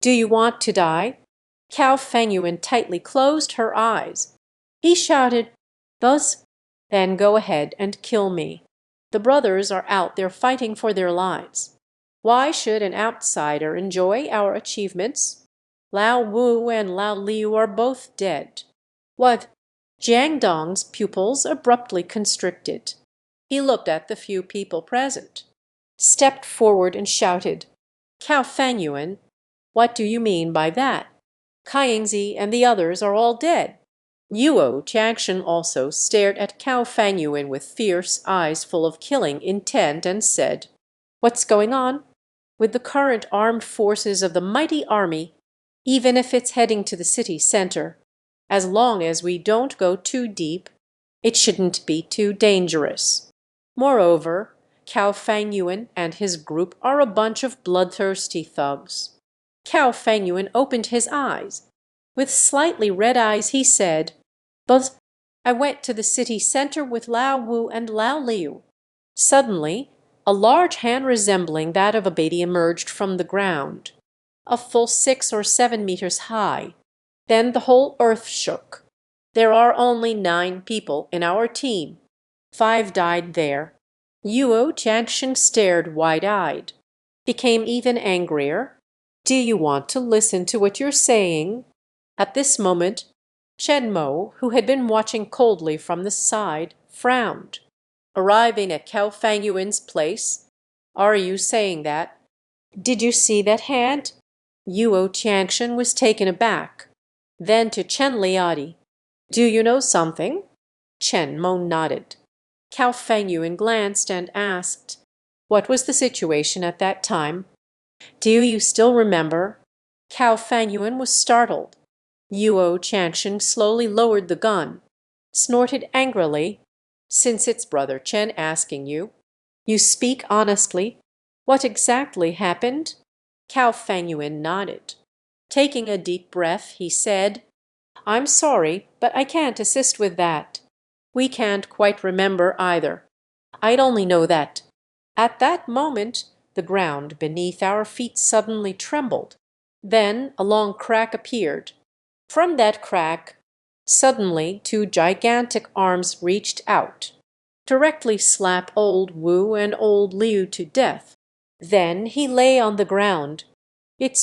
Do you want to die?" Cao Fengyuan tightly closed her eyes. He shouted, "Thus, then go ahead and kill me. The brothers are out there fighting for their lives. Why should an outsider enjoy our achievements? Lao Wu and Lao Liu are both dead." What? Jiang Dong's pupils abruptly constricted. He looked at the few people present, stepped forward and shouted, "Cao Fengyuan, what do you mean by that? Qiong Qi and the others are all dead." Yuo Tianxin also stared at Cao Fengyuan with fierce eyes full of killing intent and said, "What's going on? With the current armed forces of the mighty army, even if it's heading to the city center, as long as we don't go too deep, it shouldn't be too dangerous. Moreover, Cao Fengyuan and his group are a bunch of bloodthirsty thugs." Cao Fengyuan opened his eyes. With slightly red eyes he said, "But I went to the city center with Lao Wu and Lao Liu." Suddenly, a large hand resembling that of a baby emerged from the ground, a full 6 or 7 meters high. Then the whole earth shook. "There are only 9 people in our team. 5 died there." Yuo Tianxin stared wide-eyed, became even angrier. "Do you want to listen to what you're saying?" At this moment, Chen Mo, who had been watching coldly from the side, frowned. "Arriving at Cao Fengyuan's place? Are you saying that? Did you see that hand?" Yuo Tianxin was taken aback. Then to Chen Liati, "Do you know something?" Chen Mo nodded. Cao Fengyuan glanced and asked, "What was the situation at that time?" Do you still remember? Cao Fangyuan was startled. Yuo Changsheng slowly lowered the gun, snorted angrily. Since it's Brother Chen asking you, you speak honestly. What exactly happened? Cao Fangyuan nodded. Taking a deep breath, he said, I'm sorry, but I can't assist with that. We can't quite remember either. I'd only know that. At that moment, the ground beneath our feet suddenly trembled. Then a long crack appeared. From that crack, suddenly two gigantic arms reached out, directly slap old Wu and old Liu to death. Then he lay on the ground. It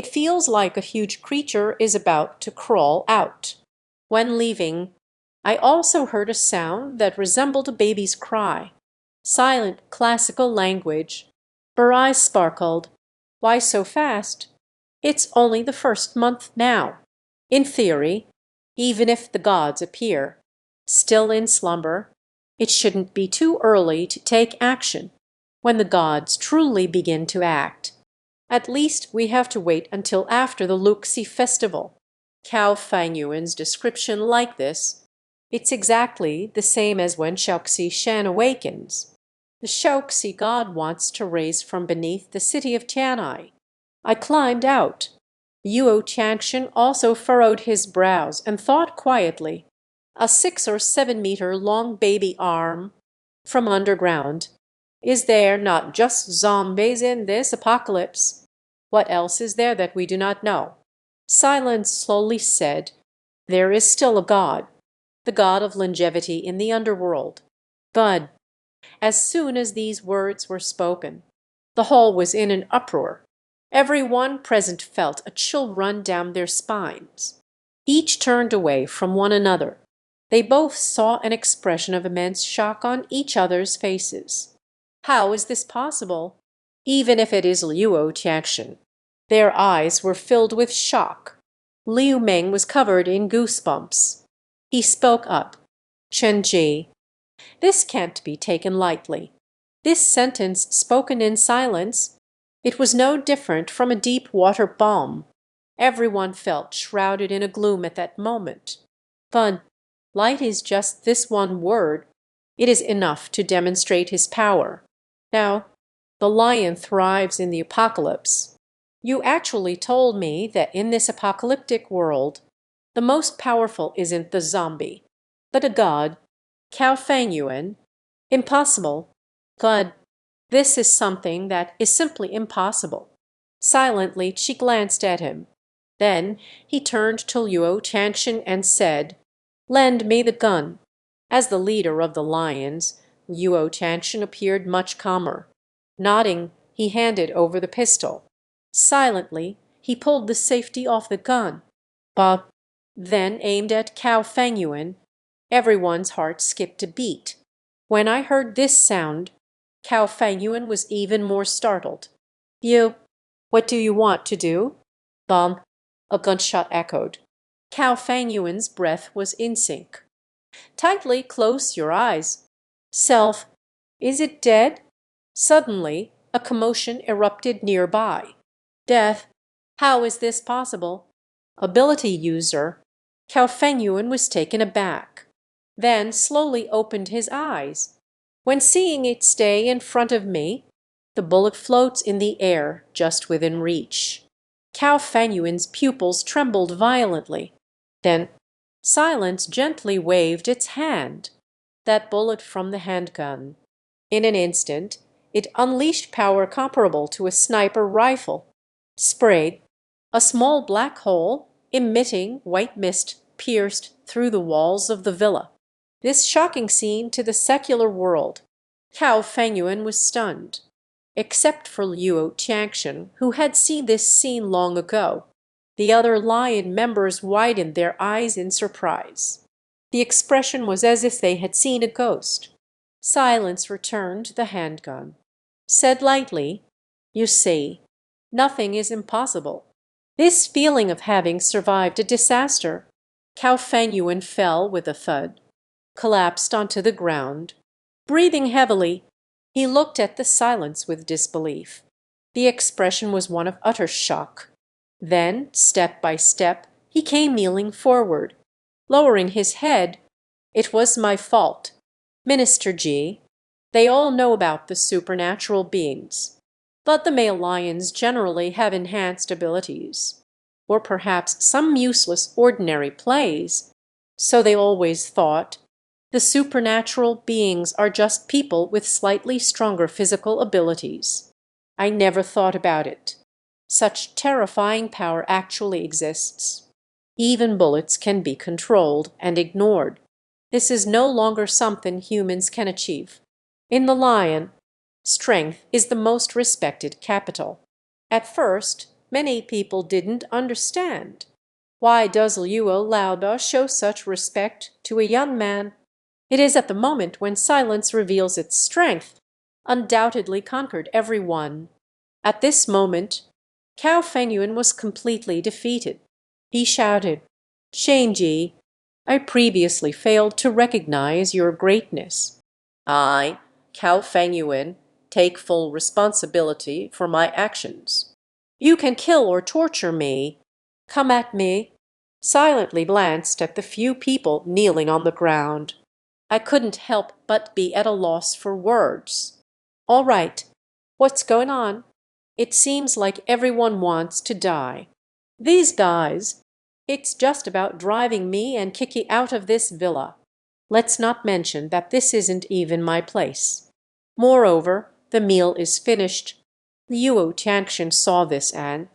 feels like a huge creature is about to crawl out. When leaving, I also heard a sound that resembled a baby's cry. Silent classical language. Her eyes sparkled. Why so fast? It's only the first month now. In theory, even if the gods appear, still in slumber, it shouldn't be too early to take action when the gods truly begin to act. At least we have to wait until after the Luxi festival. Cao Fangyuan's description like this. It's exactly the same as when Shaoxi Shan awakens. The Shaoxi god wants to raise from beneath the city of Tian'ai. I climbed out. Yuo Changsheng also furrowed his brows and thought quietly. A 6 or 7 meter long baby arm from underground. Is there not just zombies in this apocalypse? What else is there that we do not know? Silence slowly said, there is still a god, the god of longevity in the underworld. Bud. As soon as these words were spoken, the hall was in an uproar. Everyone present felt a chill run down their spines. Each turned away from one another. They both saw an expression of immense shock on each other's faces. How is this possible? Even if it is Luo Tianxian. Their eyes were filled with shock. Liu Meng was covered in goosebumps. He spoke up. Chen Ji, this can't be taken lightly. This sentence spoken in silence, it was no different from a deep water balm. Everyone felt shrouded in a gloom at that moment. But light is just this one word. It is enough to demonstrate his power. Now, the lion thrives in the apocalypse. You actually told me that in this apocalyptic world, the most powerful isn't the zombie, but a god. Cao Fangyuan. Impossible. God, this is something that is simply impossible. Silently, she glanced at him. Then he turned to Luo Changsheng and said, lend me the gun. As the leader of the lions, Luo Changsheng appeared much calmer. Nodding, he handed over the pistol. Silently, he pulled the safety off the gun. Bob then aimed at Cao Fangyuan. Everyone's heart skipped a beat. When I heard this sound, Cao Fangyuan was even more startled. What do you want to do? Bum, a gunshot echoed. Cao Fangyuan's breath was in sync. Tightly close your eyes. Self, is it dead? Suddenly, a commotion erupted nearby. Death, how is this possible? Ability user. Cao Fangyuan was taken aback, then slowly opened his eyes. When seeing it stay in front of me, the bullet floats in the air just within reach. Cao Fangyuan's pupils trembled violently. Then silence gently waved its hand. That bullet from the handgun. In an instant, it unleashed power comparable to a sniper rifle. Sprayed. A small black hole, emitting white mist, pierced through the walls of the villa. This shocking scene to the secular world. Cao Fangyuan was stunned. Except for Luo Changsheng, who had seen this scene long ago, the other lion members widened their eyes in surprise. The expression was as if they had seen a ghost. Silence returned the handgun. Said lightly, you see, nothing is impossible. This feeling of having survived a disaster. Cao Fangyuan fell with a thud, collapsed onto the ground. Breathing heavily, he looked at the silence with disbelief. The expression was one of utter shock. Then, step by step, he came kneeling forward, lowering his head. "It was my fault. Minister Ji, they all know about the supernatural beings. But the male lions generally have enhanced abilities, or perhaps some useless ordinary plays. So they always thought. The supernatural beings are just people with slightly stronger physical abilities. I never thought about it. Such terrifying power actually exists. Even bullets can be controlled and ignored. This is no longer something humans can achieve. In the lion, strength is the most respected capital. At first, many people didn't understand. Why does Luo Laoba show such respect to a young man? It is at the moment when silence reveals its strength, undoubtedly conquered everyone. At this moment, Cao Fengyuan was completely defeated. He shouted, "Shenji, I previously failed to recognize your greatness. I, Cao Fengyuan, take full responsibility for my actions. You can kill or torture me. Come at me." Silently glanced at the few people kneeling on the ground. I couldn't help but be at a loss for words. "All right, what's going on? It seems like everyone wants to die. These guys, it's just about driving me and Kiki out of this villa. Let's not mention that this isn't even my place. Moreover, the meal is finished." Luo Tianxian saw this and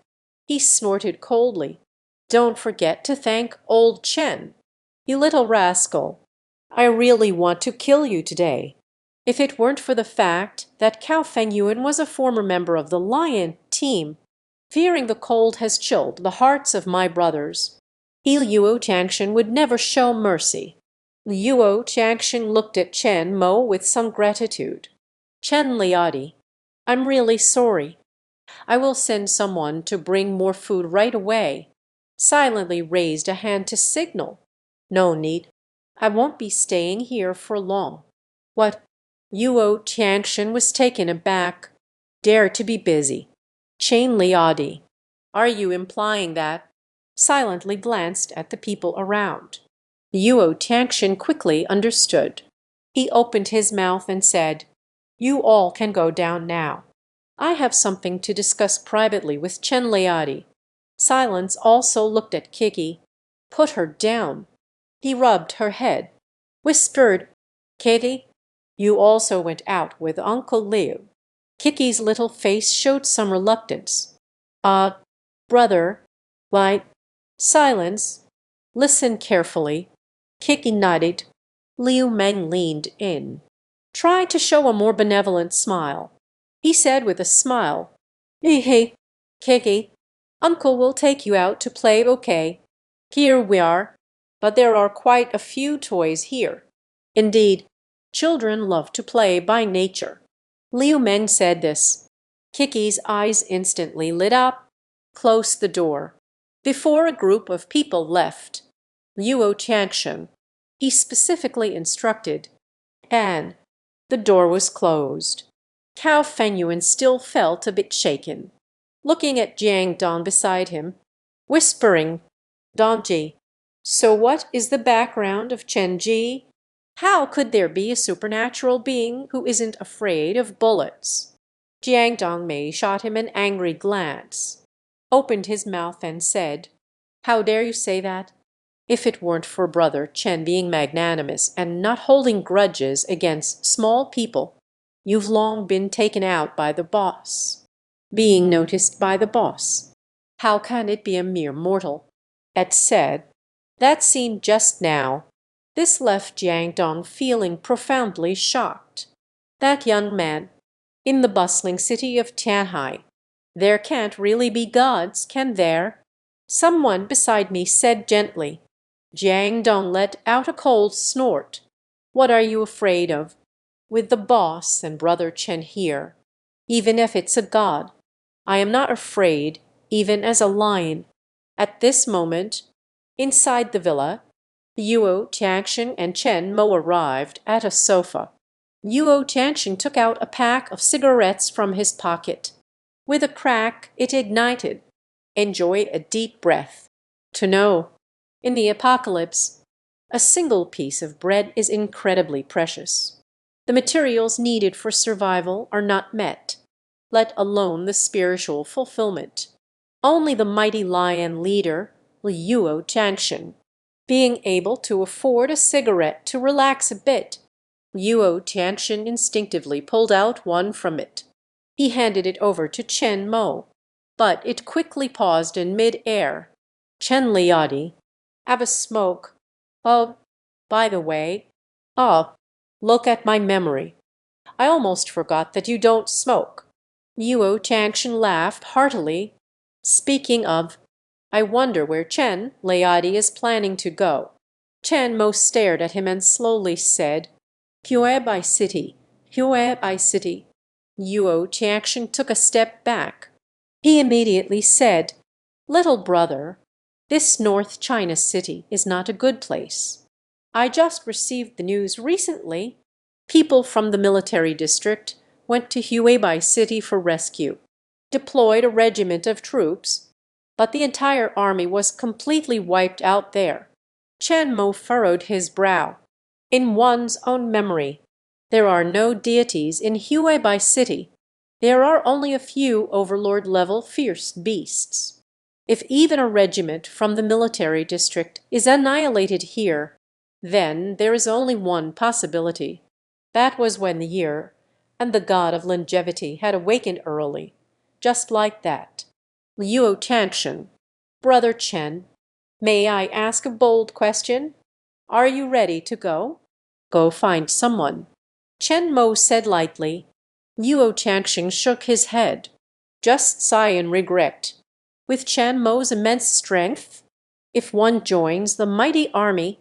he snorted coldly. "Don't forget to thank old Chen. You little rascal. I really want to kill you today. If it weren't for the fact that Cao Fengyuan was a former member of the Lion team, fearing the cold has chilled the hearts of my brothers. Luo Tianxian would never show mercy." Luo Tianxian looked at Chen Mo with some gratitude. "Chen Liadi, I'm really sorry. I will send someone to bring more food right away." Silently raised a hand to signal. "No need. I won't be staying here for long." "What?" Luo Tianxian was taken aback. "Dare to be busy. Chen Liadi, are you implying that?" Silently glanced at the people around. Luo Tianxian quickly understood. He opened his mouth and said, "You all can go down now. I have something to discuss privately with Chen Liadi." Silence also looked at Kiki. "Put her down." He rubbed her head, whispered, "Katie, you also went out with Uncle Liu." Kiki's little face showed some reluctance. Brother, why?" Silence. "Listen carefully." Kiki nodded. Liu Meng leaned in. "Try to show a more benevolent smile." He said with a smile, "Hey, Kiki, Uncle will take you out to play, okay? Here we are, but there are quite a few toys here. Indeed, children love to play by nature." Liu Meng said this. Kiki's eyes instantly lit up. "Close the door." Before a group of people left, Luo Tianxian, he specifically instructed, and the door was closed. Cao Fengyuan still felt a bit shaken, looking at Jiang Dong beside him, whispering, "Dongji, so what is the background of Chen Ji? How could there be a supernatural being who isn't afraid of bullets?" Jiang Dongmei shot him an angry glance, opened his mouth and said, "How dare you say that? If it weren't for brother Chen being magnanimous and not holding grudges against small people, you've long been taken out by the boss. Being noticed by the boss. How can it be a mere mortal?" Et said. That scene just now. This left Jiang Dong feeling profoundly shocked. That young man, in the bustling city of Tianhai, there can't really be gods, can there? Someone beside me said gently. Jiang Dong let out a cold snort. "What are you afraid of? With the boss and brother Chen here, even if it's a god, I am not afraid, even as a lion." At this moment, inside the villa, Luo Tianxian and Chen Mo arrived at a sofa. Luo Tianxian took out a pack of cigarettes from his pocket. With a crack, it ignited. Enjoy a deep breath. To know, in the apocalypse, a single piece of bread is incredibly precious. The materials needed for survival are not met, let alone the spiritual fulfillment. Only the mighty lion leader, Liuo Changshan, being able to afford a cigarette to relax a bit, Liuo Changshan instinctively pulled out one from it. He handed it over to Chen Mo, but it quickly paused in mid-air. Chen Liadi, have a smoke. Oh, by the way, oh, look at my memory. I almost forgot that you don't smoke. Liuo Changshan laughed heartily. Speaking of, I wonder where Chen Liadi is planning to go. Chen Mo stared at him and slowly said, Huebai City, Huebai City. Liuo Changshan took a step back. He immediately said, Little brother, this North China city is not a good place. I just received the news recently. People from the military district went to Huebai City for rescue, deployed a regiment of troops, but the entire army was completely wiped out there. Chen Mo furrowed his brow. In one's own memory, there are no deities in Huebai City. There are only a few overlord-level fierce beasts. If even a regiment from the military district is annihilated here, then there is only one possibility. That was when the year and the god of longevity had awakened early, just like that. Liuo Changshan, Brother Chen, may I ask a bold question? Are you ready to go? Go find someone. Chen Mo said lightly. Liuo Changshan shook his head. Just sigh in regret. With Chen Mo's immense strength, if one joins the mighty army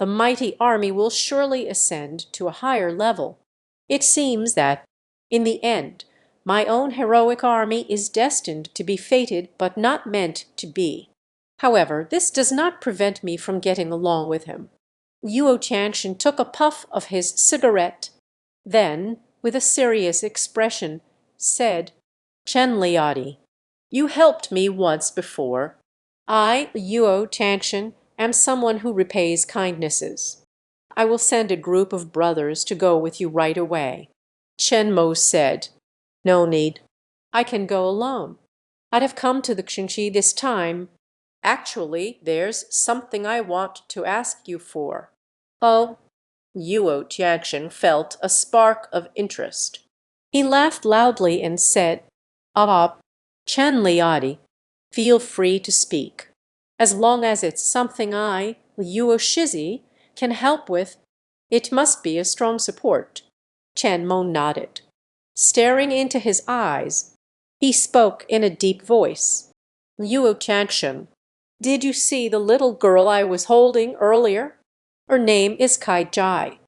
will surely ascend to a higher level. It seems that, in the end, my own heroic army is destined to be fated but not meant to be. However, this does not prevent me from getting along with him. Liuo Changshan took a puff of his cigarette, then, with a serious expression, said, Chen Liadi, you helped me once before. I, Liuo Changshan, am someone who repays kindnesses. I will send a group of brothers to go with you right away. Chen Mo said, No need. I can go alone. I'd have come to the Qiong Qi this time. Actually, there's something I want to ask you for. Oh, Liuo Changshan felt a spark of interest. He laughed loudly and said, Ah, Chen Liadi, feel free to speak. As long as it's something I, Liuo Shizi, can help with, it must be a strong support. Chen Mo nodded. Staring into his eyes, he spoke in a deep voice. Liuo Changshan, did you see the little girl I was holding earlier? Her name is Kai Jai.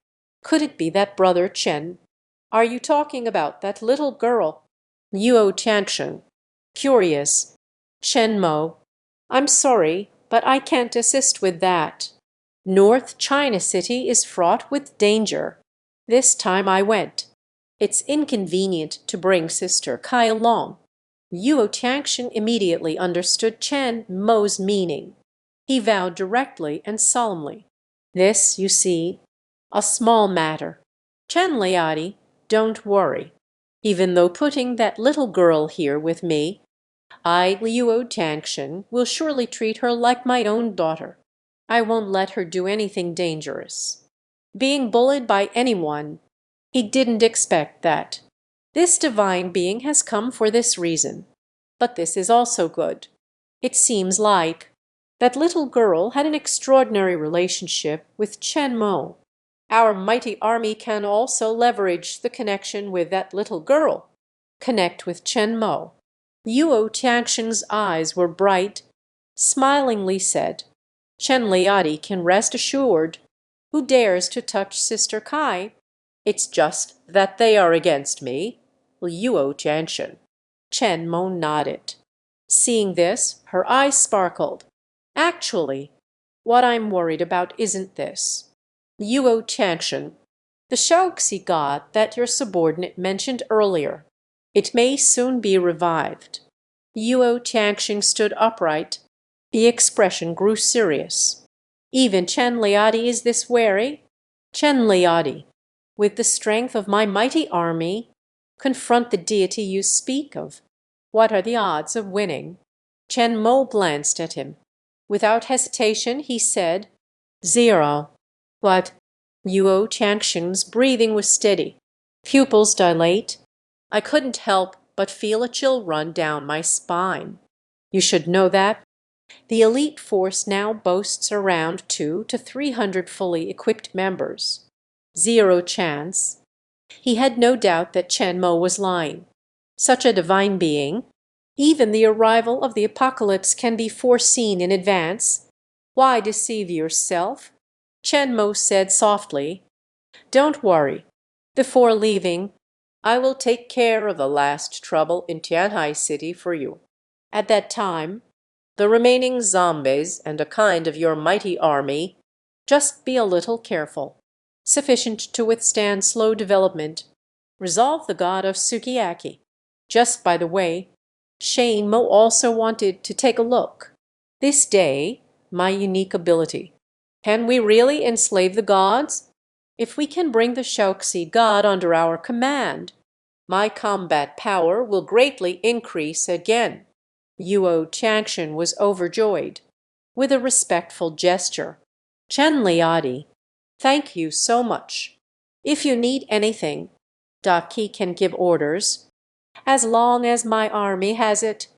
Could it be that brother Chen? Are you talking about that little girl? Liuo Changshan, curious. Chen Mo, I'm sorry, but I can't assist with that. North China City is fraught with danger. This time I went. It's inconvenient to bring Sister Kai along. Liuo Changshan immediately understood Chen Mo's meaning. He vowed directly and solemnly. This, you see, a small matter. Chen Liadi, don't worry. Even though putting that little girl here with me, I, Liuo Changshan, will surely treat her like my own daughter. I won't let her do anything dangerous. Being bullied by anyone, he didn't expect that. This divine being has come for this reason. But this is also good. It seems like that little girl had an extraordinary relationship with Chen Mo. Our mighty army can also leverage the connection with that little girl. Connect with Chen Mo. Liuo Changshan's eyes were bright, smilingly said, Chen Liadi can rest assured. Who dares to touch Sister Kai? It's just that they are against me. Liuo Changshan. Chen Mo nodded. Seeing this, her eyes sparkled. Actually, what I'm worried about isn't this. Liuo Changshan, the Qiong Qi god that your subordinate mentioned earlier. It may soon be revived. Yuo Changxing stood upright. The expression grew serious. Even Chen Liadi is this wary? Chen Liadi, with the strength of my mighty army, confront the deity you speak of. What are the odds of winning? Chen Mo glanced at him. Without hesitation, he said, 0. What? Yuo Changxing's breathing was steady. Pupils dilate. I couldn't help but feel a chill run down my spine. You should know that. The elite force now boasts around 200 to 300 fully equipped members. 0 chance. He had no doubt that Chen Mo was lying. Such a divine being, even the arrival of the apocalypse can be foreseen in advance. Why deceive yourself? Chen Mo said softly, Don't worry. Before leaving, I will take care of the last trouble in Tianhai City for you. At that time, the remaining zombies and a kind of your mighty army, just be a little careful. Sufficient to withstand slow development. Resolve the god of Sukiyaki. Just by the way, Shane Mo also wanted to take a look. This day, my unique ability. Can we really enslave the gods? If we can bring the Qiong god under our command, my combat power will greatly increase again. Yuo Changxing was overjoyed. With a respectful gesture, Chen Liadi, thank you so much. If you need anything, Daqi can give orders. As long as my army has it.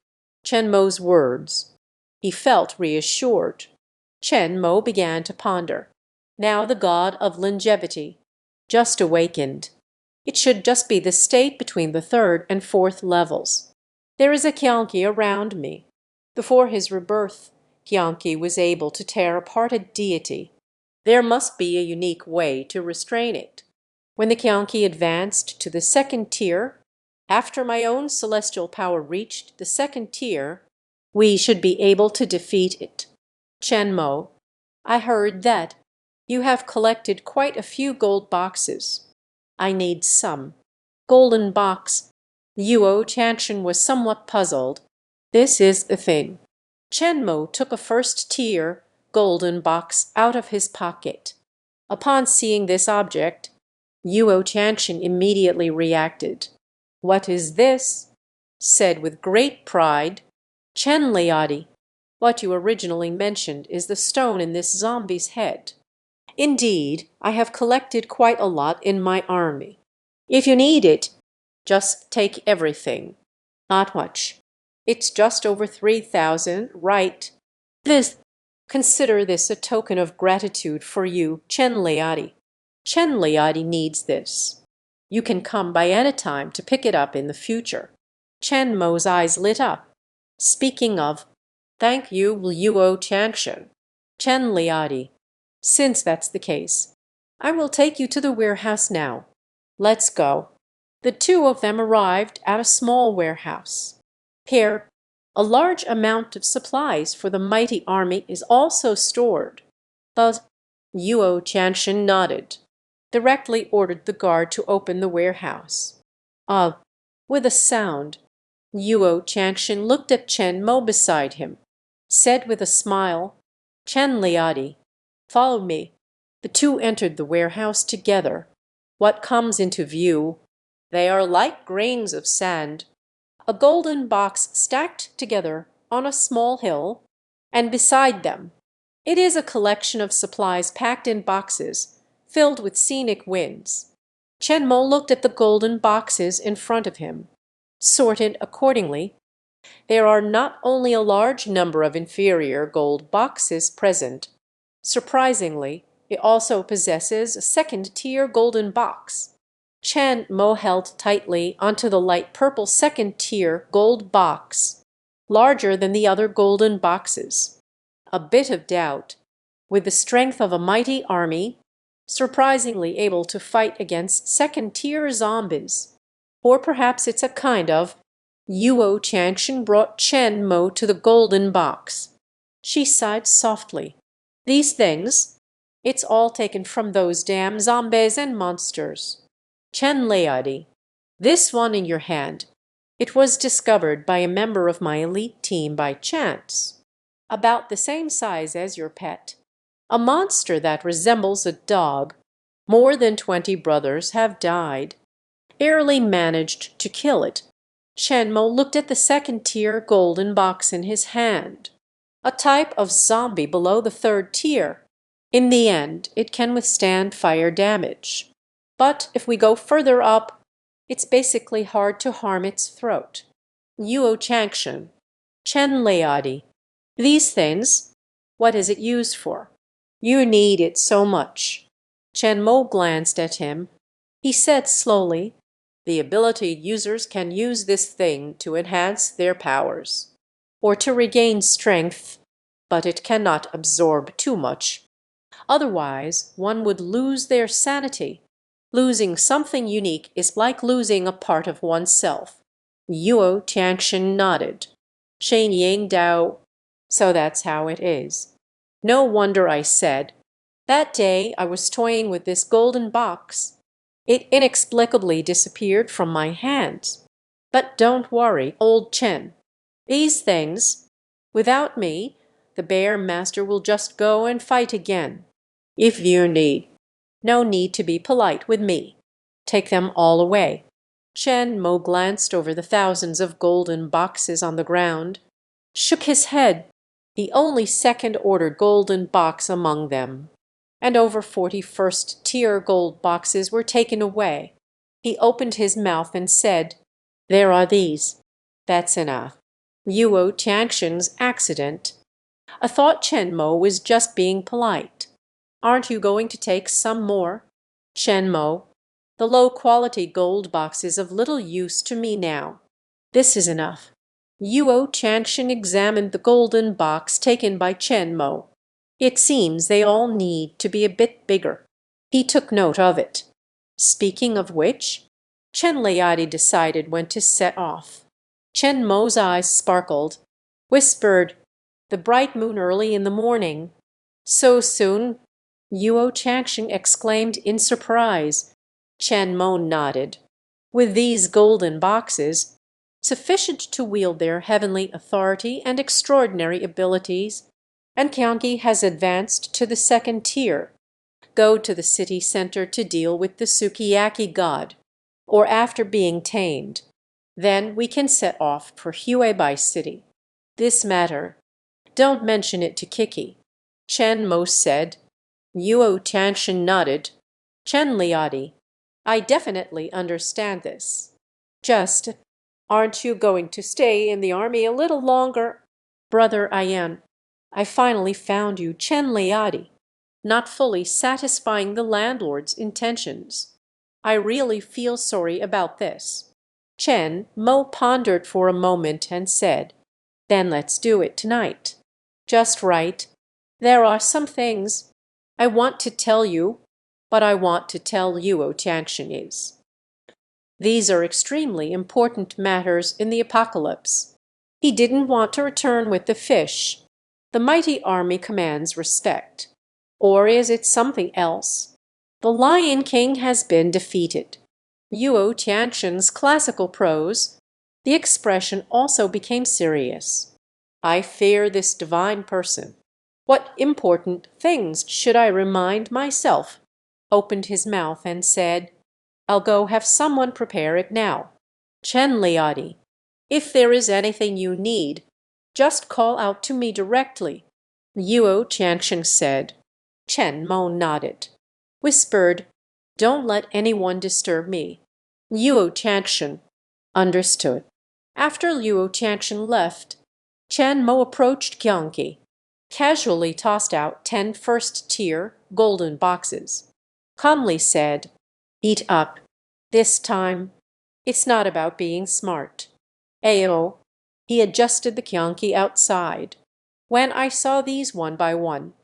Chen Mo's words. He felt reassured. Chen Mo began to ponder. Now the god of longevity, just awakened. It should just be the state between the 3rd and 4th levels. There is a Qiong Qi around me. Before his rebirth, Qiong Qi was able to tear apart a deity. There must be a unique way to restrain it. When the Qiong Qi advanced to the 2nd tier, after my own celestial power reached the 2nd tier, we should be able to defeat it. Chen Mo, I heard that you have collected quite a few gold boxes. I need some. Golden box. Yuo Changxing was somewhat puzzled. This is the thing. Chen Mo took a 1st tier golden box out of his pocket. Upon seeing this object, Yuo Changxing immediately reacted. What is this? Said with great pride, Chen Liadi, what you originally mentioned is the stone in this zombie's head. Indeed, I have collected quite a lot in my army. If you need it, just take everything. Not much. It's just over 3,000, right? Consider this a token of gratitude for you, Chen Liadi. Chen Liadi needs this. You can come by any time to pick it up in the future. Chen Mo's eyes lit up. Speaking of, thank you, Yuo Changxing. Chen Liadi, since that's the case, I will take you to the warehouse now. Let's go. The two of them arrived at a small warehouse. Here, a large amount of supplies for the mighty army is also stored. But Yuo Changxing nodded, directly ordered the guard to open the warehouse. With a sound, Yuo Changxing looked at Chen Mo beside him, said with a smile, Chen Liadi, follow me. The two entered the warehouse together. What comes into view? They are like grains of sand. A golden box stacked together on a small hill, and beside them, it is a collection of supplies packed in boxes, filled with scenic winds. Chen Mo looked at the golden boxes in front of him. Sorted accordingly, there are not only a large number of inferior gold boxes present. Surprisingly, it also possesses a 2nd-tier golden box. Chen Mo held tightly onto the light purple 2nd-tier gold box, larger than the other golden boxes. A bit of doubt. With the strength of a mighty army, surprisingly able to fight against 2nd-tier zombies. Or perhaps it's a kind of. Yuo Changxing brought Chen Mo to the golden box. She sighed softly. These things, it's all taken from those damn zombies and monsters. Chen Liadi, this one in your hand, It was discovered by a member of my elite team by chance. About the same size as your pet. A monster that resembles a dog. More than 20 brothers have died. Barely managed to kill it. Shenmo looked at the second-tier golden box in his hand. A type of zombie below the third tier. In the end, it can withstand fire damage. But if we go further up, it's basically hard to harm its throat. Yuo Changshen, Chen Leadi. These things, what is it used for? You need it so much. Chen Mo glanced at him. He said slowly, the ability users can use this thing to enhance their powers, or to regain strength, but it cannot absorb too much. Otherwise, one would lose their sanity. Losing something unique is like losing a part of oneself. Yuo Tiangshen nodded. Shen Yang Dao. So that's how it is. No wonder I said, that day I was toying with this golden box. It inexplicably disappeared from my hands. But don't worry, old Chen. These things, without me, the Bear Master will just go and fight again. If you need. No need to be polite with me. Take them all away. Chen Mo glanced over the thousands of golden boxes on the ground, shook his head, the only second-order golden box among them. And over 40 first-tier gold boxes were taken away. He opened his mouth and said, there are these. That's enough. Yuo Tiangshen's accident. I thought Chen Mo was just being polite. Aren't you going to take some more? Chen Mo, the low-quality gold box is of little use to me now. This is enough. Yuo Changshen examined the golden box taken by Chen Mo. It seems they all need to be a bit bigger. He took note of it. Speaking of which, Chen Leadi decided when to set off. Chen Mo's eyes sparkled, whispered, the bright moon early in the morning. So soon? Yuo Changshen exclaimed in surprise. Chen Mo nodded. With these golden boxes, sufficient to wield their heavenly authority and extraordinary abilities, and Qiong Qi has advanced to the second tier. Go to the city center to deal with the Sukiyaki god, or after being tamed. Then we can set off for Huibai City. This matter, don't mention it to Kiki. Chen Mo said. Yuo Tiangshen nodded. Chen Liadi, I definitely understand this. Just, aren't you going to stay in the army a little longer? Brother Ayan, I finally found you, Chen Liadi, not fully satisfying the landlord's intentions. I really feel sorry about this. Chen Mo pondered for a moment and said, then let's do it tonight. Just right. There are some things I want to tell you, but I want to tell Yuo Tiangshen is. These are extremely important matters in the apocalypse. He didn't want to return with the fish. The mighty army commands respect. Or is it something else? The Lion King has been defeated. Yuo Tiangshen's classical prose, the expression also became serious. I fear this divine person. What important things should I remind myself? Opened his mouth and said, I'll go have someone prepare it now. Chen Liadi, if there is anything you need, just call out to me directly. Yuo Changshen said. Chen Mo nodded. Whispered, don't let anyone disturb me. Yuo Changshen understood. After Yuo Changshen left, Chen Mo approached Qiong Qi, casually tossed out 10 first-tier golden boxes. Calmly said, eat up. This time, it's not about being smart. Ayo, he adjusted the Qiong Qi outside. When I saw these one by one,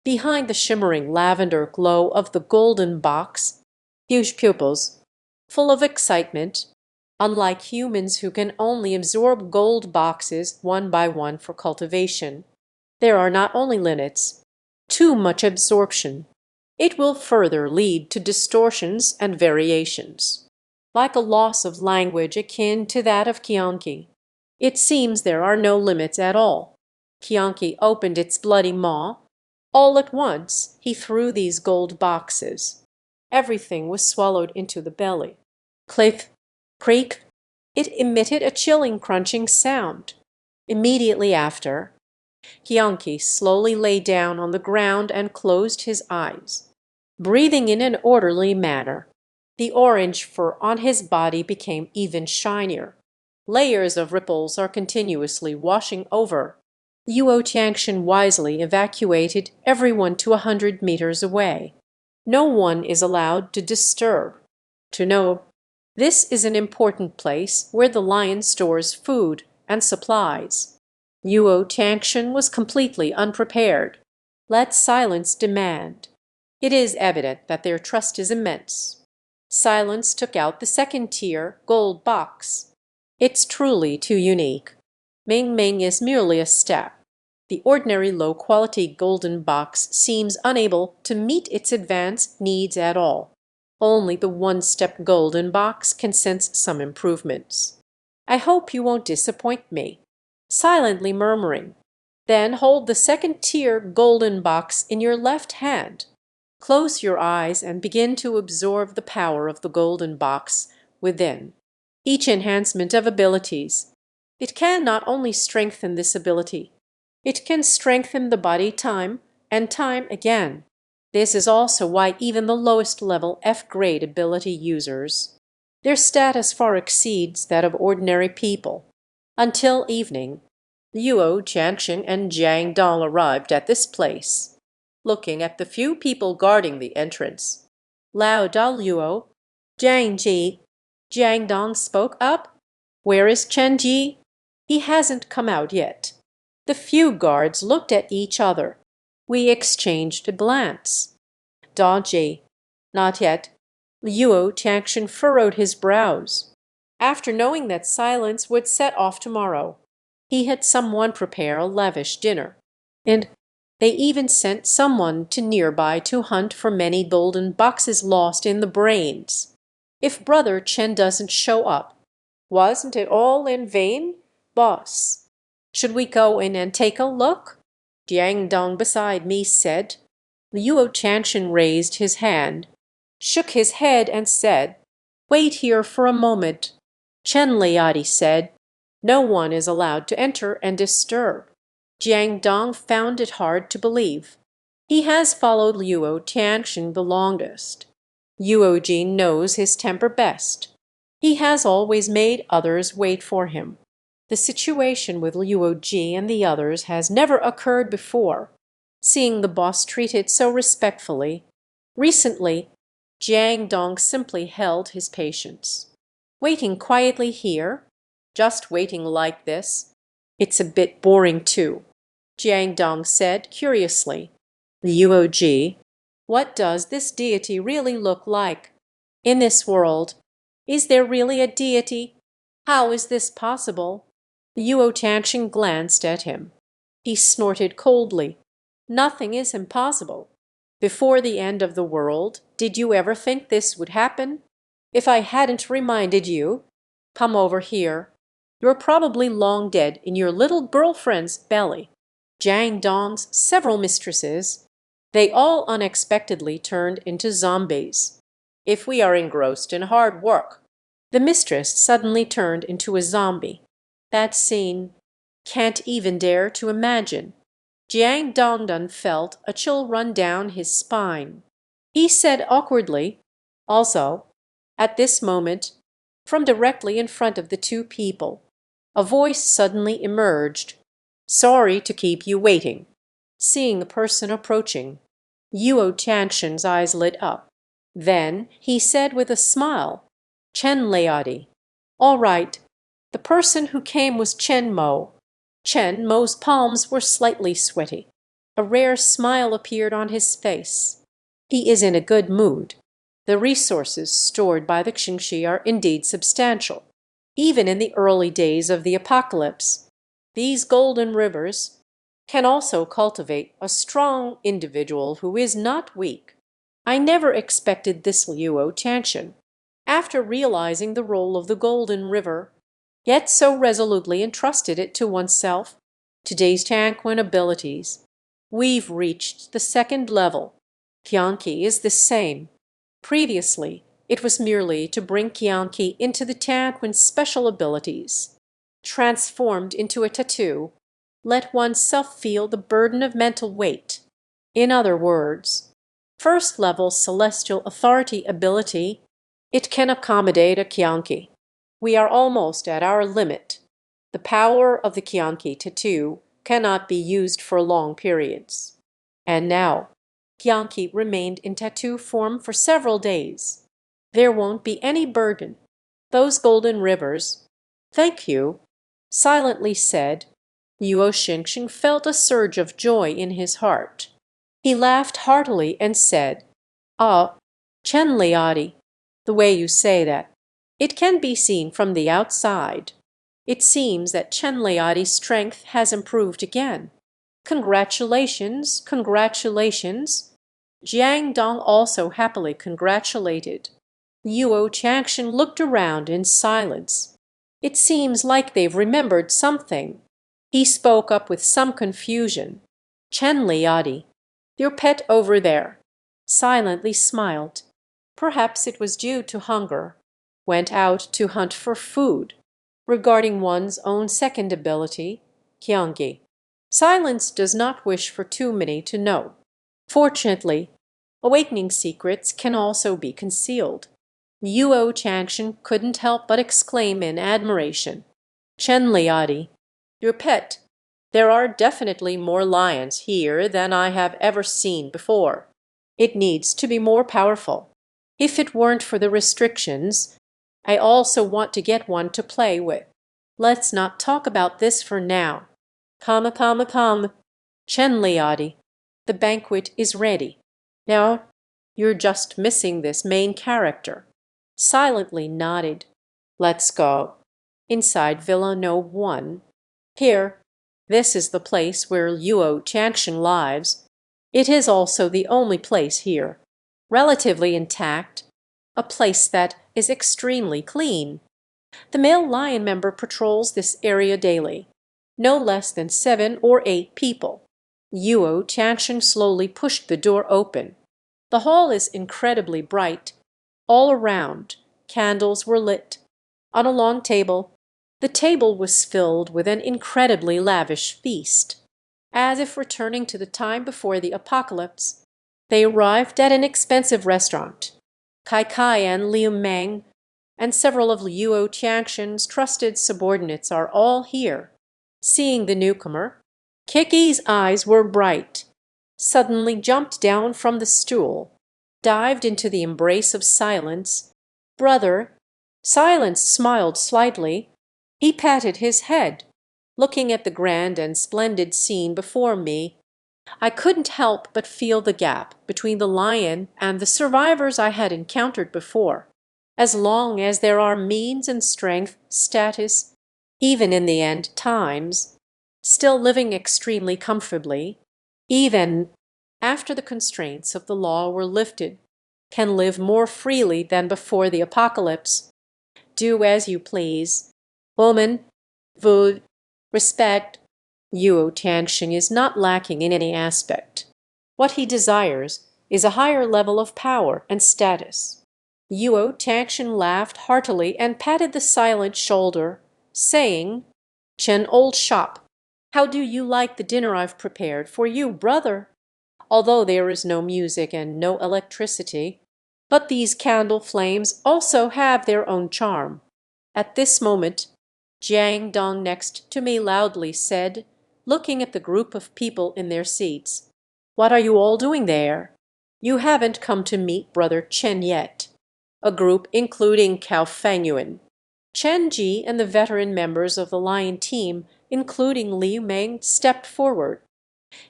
behind the shimmering lavender glow of the golden box, huge pupils, full of excitement, unlike humans who can only absorb gold boxes one by one for cultivation, there are not only limits, too much absorption. It will further lead to distortions and variations. like a loss of language akin to that of Qiong Qi. It seems there are no limits at all. Qiong Qi opened its bloody maw. All at once he threw these gold boxes. Everything was swallowed into the belly. Click, creak. It emitted a chilling crunching sound. Immediately after, Qiong Qi slowly lay down on the ground and closed his eyes, breathing in an orderly manner. The orange fur on his body became even shinier. Layers of ripples are continuously washing over. Yuo Tianxian wisely evacuated everyone to 100 meters away. No one is allowed to disturb. To know, this is an important place where the lion stores food and supplies. Yuo Tianxian was completely unprepared. Let silence demand. It is evident that their trust is immense. Silence took out the second-tier gold box. It's truly too unique. Ming Ming is merely a step. The ordinary low-quality golden box seems unable to meet its advanced needs at all. Only the one-step golden box can sense some improvements. I hope you won't disappoint me. Silently murmuring. Then hold the second-tier golden box in your left hand. Close your eyes and begin to absorb the power of the golden box within. Each enhancement of abilities. It can not only strengthen this ability, it can strengthen the body time and time again. This is also why even the lowest level F-grade ability users, their status far exceeds that of ordinary people. Until evening, Yuo Tianxian and Jiang Dong arrived at this place. Looking at the few people guarding the entrance, Lao Dao Luo, Jiang Ji, Jiang Dong spoke up. Where is Chen Ji? He hasn't come out yet. The few guards looked at each other. We exchanged a glance. Da Ji, not yet. Yuo Tianxian furrowed his brows. After knowing that silence would set off tomorrow, he had someone prepare a lavish dinner, and they even sent someone to nearby to hunt for many golden boxes lost in the brains. If Brother Chen doesn't show up, wasn't it all in vain, boss? Should we go in and take a look? Jiang Dong beside me said. Yuo Tianxian raised his hand, shook his head and said, "Wait here for a moment." Chen Liadi said, "No one is allowed to enter and disturb." Jiang Dong found it hard to believe. He has followed Yuo Tianxian the longest. Yuo Ji knows his temper best. He has always made others wait for him. The situation with Yuo Ji and the others has never occurred before, seeing the boss treated so respectfully. Recently, Jiang Dong simply held his patience. Waiting quietly here, just waiting like this, it's a bit boring too, Jiang Dong said curiously. Yuo Ji, what does this deity really look like? In this world, is there really a deity? How is this possible? Yuo Tianxian glanced at him. He snorted coldly. Nothing is impossible. Before the end of the world, did you ever think this would happen? If I hadn't reminded you, come over here. You're probably long dead in your little girlfriend's belly. Jiang Dong's several mistresses, they all unexpectedly turned into zombies. If we are engrossed in hard work, the mistress suddenly turned into a zombie. That scene, can't even dare to imagine. Jiang Dongdun felt a chill run down his spine. He said awkwardly, also, at this moment, from directly in front of the two people, a voice suddenly emerged. "Sorry to keep you waiting." Seeing a person approaching, Yuo Tianxian's eyes lit up. Then he said with a smile, "Chen Liadi." "All right." The person who came was Chen Mo. Chen Mo's palms were slightly sweaty. A rare smile appeared on his face. He is in a good mood. The resources stored by the Qiong Qi are indeed substantial. Even in the early days of the apocalypse, these golden rivers can also cultivate a strong individual who is not weak. I never expected this Yuo Tianxian. after realizing the role of the Golden River, yet so resolutely entrusted it to oneself, today's Tanquin abilities. We've reached the second level. Qiong Qi is the same. Previously, it was merely to bring Qiong Qi into the Tanquin's special abilities. Transformed into a tattoo, let oneself feel the burden of mental weight. In other words, first level celestial authority ability, it can accommodate a Qiong Qi. We are almost at our limit. The power of the Qiong Qi tattoo cannot be used for long periods. And now, Qiong Qi remained in tattoo form for several days. There won't be any burden. Those golden rivers. Thank you, silently said. Yuo Xingxing felt a surge of joy in his heart. He laughed heartily and said, "Ah, Chen Liadi, the way you say that, it can be seen from the outside. It seems that Chen Liadi's strength has improved again. Congratulations, congratulations." Jiang Dong also happily congratulated. Yuo Changxin looked around in silence. It seems like they've remembered something. He spoke up with some confusion. Chen Liadi, your pet over there, silently smiled. Perhaps it was due to hunger. Went out to hunt for food. Regarding one's own second ability, Qiong Qi, silence does not wish for too many to know. Fortunately, awakening secrets can also be concealed. Yuo Changxin couldn't help but exclaim in admiration. Chen Liadi, your pet, there are definitely more lions here than I have ever seen before. It needs to be more powerful. If it weren't for the restrictions, I also want to get one to play with. Let's not talk about this for now. Come. Chen Liadi, the banquet is ready. Now, you're just missing this main character. Silently nodded. Let's go. Inside Villa No. 1. Here, this is the place where Yuo Changxin lives. It is also the only place here, relatively intact, a place that is extremely clean. The male lion member patrols this area daily. No less than 7 or 8 people. Yuo Changxin slowly pushed the door open. The hall is incredibly bright. All around, candles were lit. On a long table, the table was filled with an incredibly lavish feast. As if returning to the time before the apocalypse, they arrived at an expensive restaurant. Kai and Liu Meng and several of Yuo Changxin's trusted subordinates are all here. Seeing the newcomer, Kiki's eyes were bright, suddenly jumped down from the stool, dived into the embrace of Silence. Brother, Silence smiled slightly. He patted his head, looking at the grand and splendid scene before me. I couldn't help but feel the gap between the lion and the survivors I had encountered before. As long as there are means and strength, status, even in the end times, still living extremely comfortably, even after the constraints of the law were lifted, can live more freely than before the apocalypse. Do as you please. Woman, food, respect. Yuo Changxin is not lacking in any aspect. What he desires is a higher level of power and status. Yuo Changxin laughed heartily and patted the silent shoulder, saying, Chen, old shop, how do you like the dinner I've prepared for you, brother? Although there is no music and no electricity, but these candle flames also have their own charm. At this moment, Jiang Dong next to me loudly said, looking at the group of people in their seats, What are you all doing there? You haven't come to meet Brother Chen yet. A group including Cao Fangyuan, Chen Ji, and the veteran members of the Lion team, including Liu Meng, stepped forward.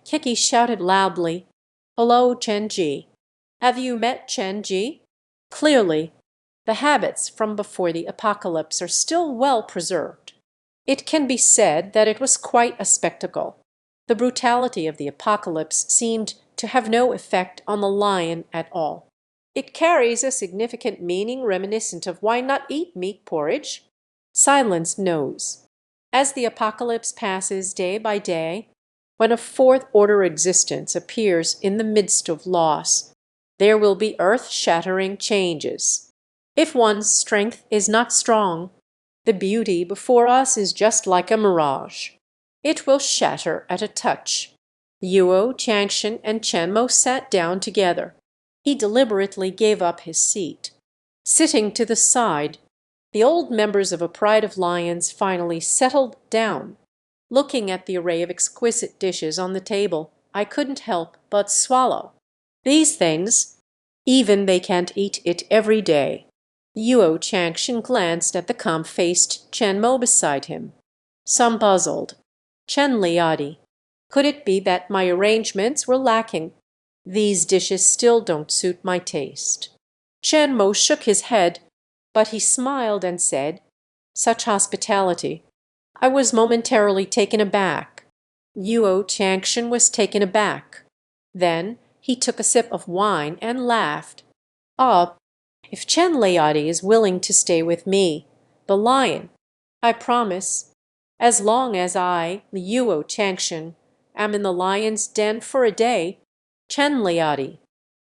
Kiki shouted loudly, Hello, Chen Ji. Have you met Chen Ji? Clearly, the habits from before the apocalypse are still well preserved. It can be said that it was quite a spectacle. The brutality of the apocalypse seemed to have no effect on the lion at all. It carries a significant meaning reminiscent of why not eat meat porridge? Silence knows. As the apocalypse passes day by day, when a fourth-order existence appears in the midst of loss, there will be earth-shattering changes. If one's strength is not strong, the beauty before us is just like a mirage. It will shatter at a touch. Yuo, Tianxian, and Qianmo sat down together. He deliberately gave up his seat. Sitting to the side, the old members of a pride of lions finally settled down. Looking at the array of exquisite dishes on the table, I couldn't help but swallow. These things, even they can't eat it every day. Yuo Tianxian glanced at the calm-faced Qianmo beside him. Some puzzled. Chen Liadi, could it be that my arrangements were lacking? These dishes still don't suit my taste. Qianmo shook his head, but he smiled and said, "Such hospitality." I was momentarily taken aback. Yuo Tianxian was taken aback. Then he took a sip of wine and laughed. "Ah, if Chen Liadi is willing to stay with me, the lion, I promise, as long as I, Yuo Tianxian, am in the lion's den for a day, Chen Liadi,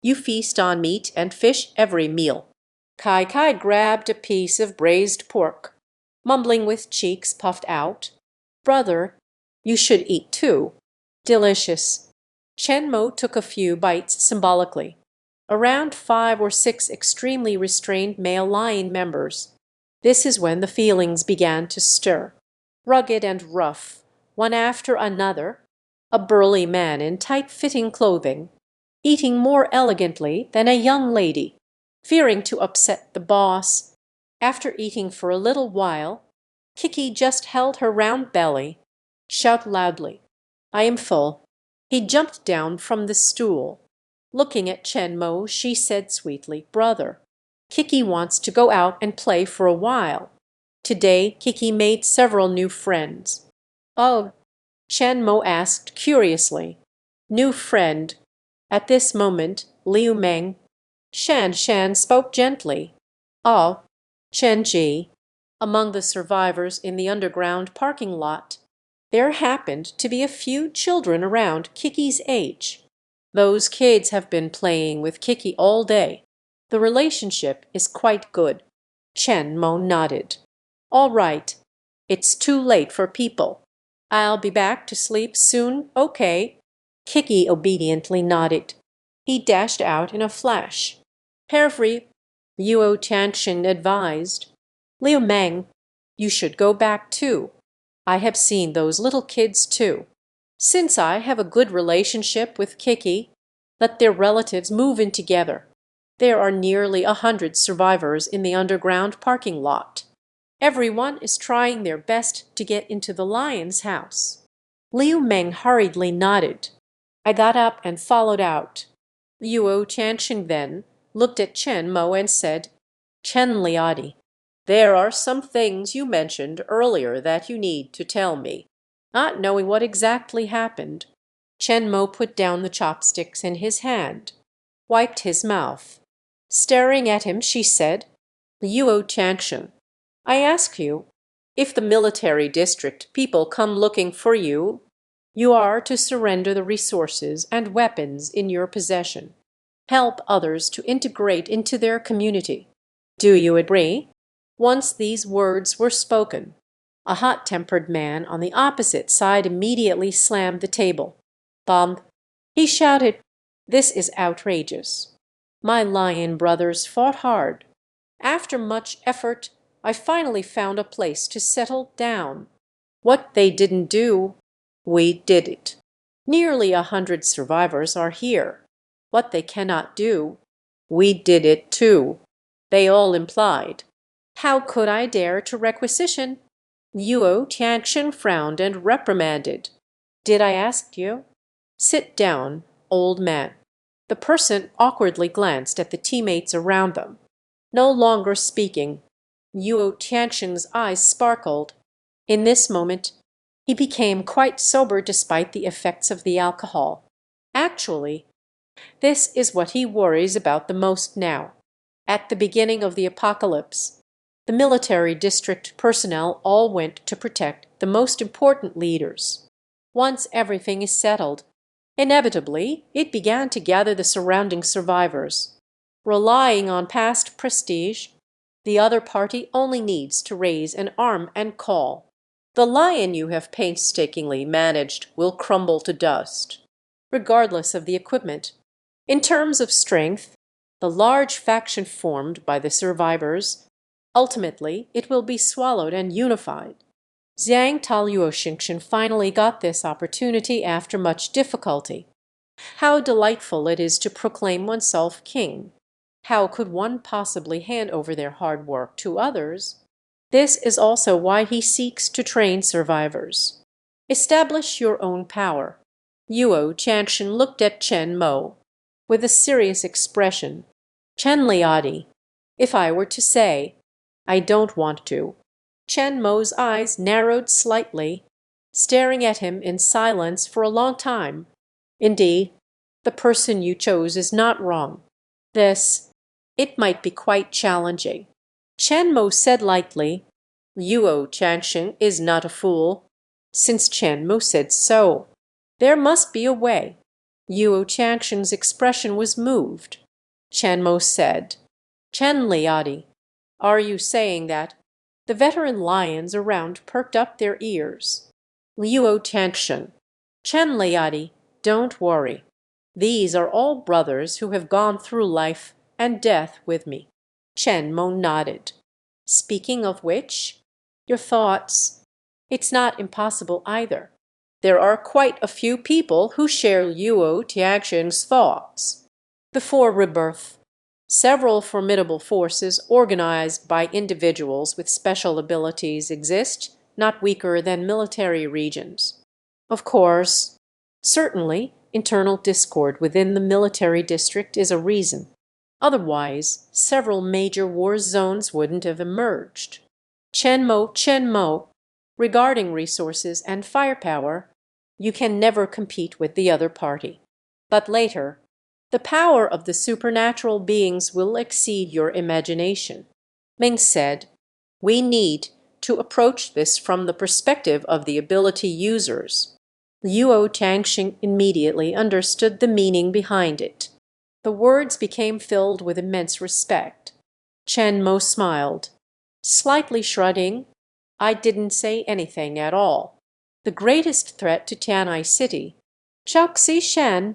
you feast on meat and fish every meal." Kai Kai grabbed a piece of braised pork, mumbling with cheeks puffed out, "Brother, you should eat too. Delicious." Qianmo took a few bites symbolically. Around 5 or 6 extremely restrained male lion members. This is when the feelings began to stir. Rugged and rough, one after another, a burly man in tight-fitting clothing, eating more elegantly than a young lady, fearing to upset the boss. After eating for a little while, Kiki just held her round belly. "Shout loudly. I am full." He jumped down from the stool. Looking at Qianmo, she said sweetly, "Brother, Kiki wants to go out and play for a while." Today Kiki made several new friends. "Oh," Qianmo asked curiously. "New friend." At this moment, Liu Meng, Shan spoke gently. "Oh, Ji." Among the survivors in the underground parking lot, there happened to be a few children around Kiki's age. Those kids have been playing with Kiki all day. The relationship is quite good. Qianmo nodded. "All right. It's too late for people. I'll be back to sleep soon, okay?" Kiki obediently nodded. He dashed out in a flash. "Perfrey," Yuo Tianxian advised. "Liu Meng, you should go back too. I have seen those little kids too. Since I have a good relationship with Kiki, let their relatives move in together. There are nearly 100 survivors in the underground parking lot. Everyone is trying their best to get into the lion's house." Liu Meng hurriedly nodded. I got up and followed out. Yuo Tianxian then looked at Qianmo and said, "Chen Liadi, there are some things you mentioned earlier that you need to tell me." Not knowing what exactly happened, Qianmo put down the chopsticks in his hand, wiped his mouth. Staring at him, she said, "Yuo Tianxian, I ask you, if the military district people come looking for you, you are to surrender the resources and weapons in your possession. Help others to integrate into their community. Do you agree?" Once these words were spoken, a hot-tempered man on the opposite side immediately slammed the table. "Bomb!" he shouted. "This is outrageous. My lion brothers fought hard. After much effort, I finally found a place to settle down. What they didn't do, we did it. Nearly 100 survivors are here. What they cannot do, we did it too," they all implied. How could I dare to requisition? Yuo Tianxian frowned and reprimanded. "Did I ask you?" "Sit down, old man." The person awkwardly glanced at the teammates around them. No longer speaking, Yuo Tianxian's eyes sparkled. In this moment, he became quite sober despite the effects of the alcohol. Actually, This is what he worries about the most now. At the beginning of the apocalypse, the military district personnel all went to protect the most important leaders. Once everything is settled, inevitably it began to gather the surrounding survivors. Relying on past prestige, the other party only needs to raise an arm and call. The lion you have painstakingly managed will crumble to dust, regardless of the equipment. In terms of strength, the large faction formed by the survivors, ultimately it will be swallowed and unified. Xiang Taluoxingchen finally got this opportunity after much difficulty. How delightful it is to proclaim oneself king! How could one possibly hand over their hard work to others? This is also why he seeks to train survivors. Establish your own power. Yuo Changsheng looked at Chen Mo with a serious expression. Chen Liadi, if I were to say, I don't want to. Chen Mo's eyes narrowed slightly, staring at him in silence for a long time. Indeed, the person you chose is not wrong. It might be quite challenging. Chen Mo said lightly, Yuo Changsheng is not a fool. Since Chen Mo said so, there must be a way. Yuo Changsheng's expression was moved. Chen Mo said, Chen Liadi, are you saying that? The veteran lions around perked up their ears. Yuo Changsheng, Chen Liadi, don't worry. These are all brothers who have gone through life and death with me. Chen Mo nodded. Speaking of which, your thoughts? It's not impossible either. There are quite a few people who share Yuo Tianxing's thoughts. Before rebirth, several formidable forces organized by individuals with special abilities exist, not weaker than military regions. Of course, certainly, internal discord within the military district is a reason. Otherwise, several major war zones wouldn't have emerged. Chen Mo, regarding resources and firepower, you can never compete with the other party. But later, the power of the supernatural beings will exceed your imagination. Ming said, we need to approach this from the perspective of the ability users. Yuo Changxing immediately understood the meaning behind it. The words became filled with immense respect. Chen Mo smiled, slightly shrugging. I didn't say anything at all. The greatest threat to Tianai City, Chaoxi Shan,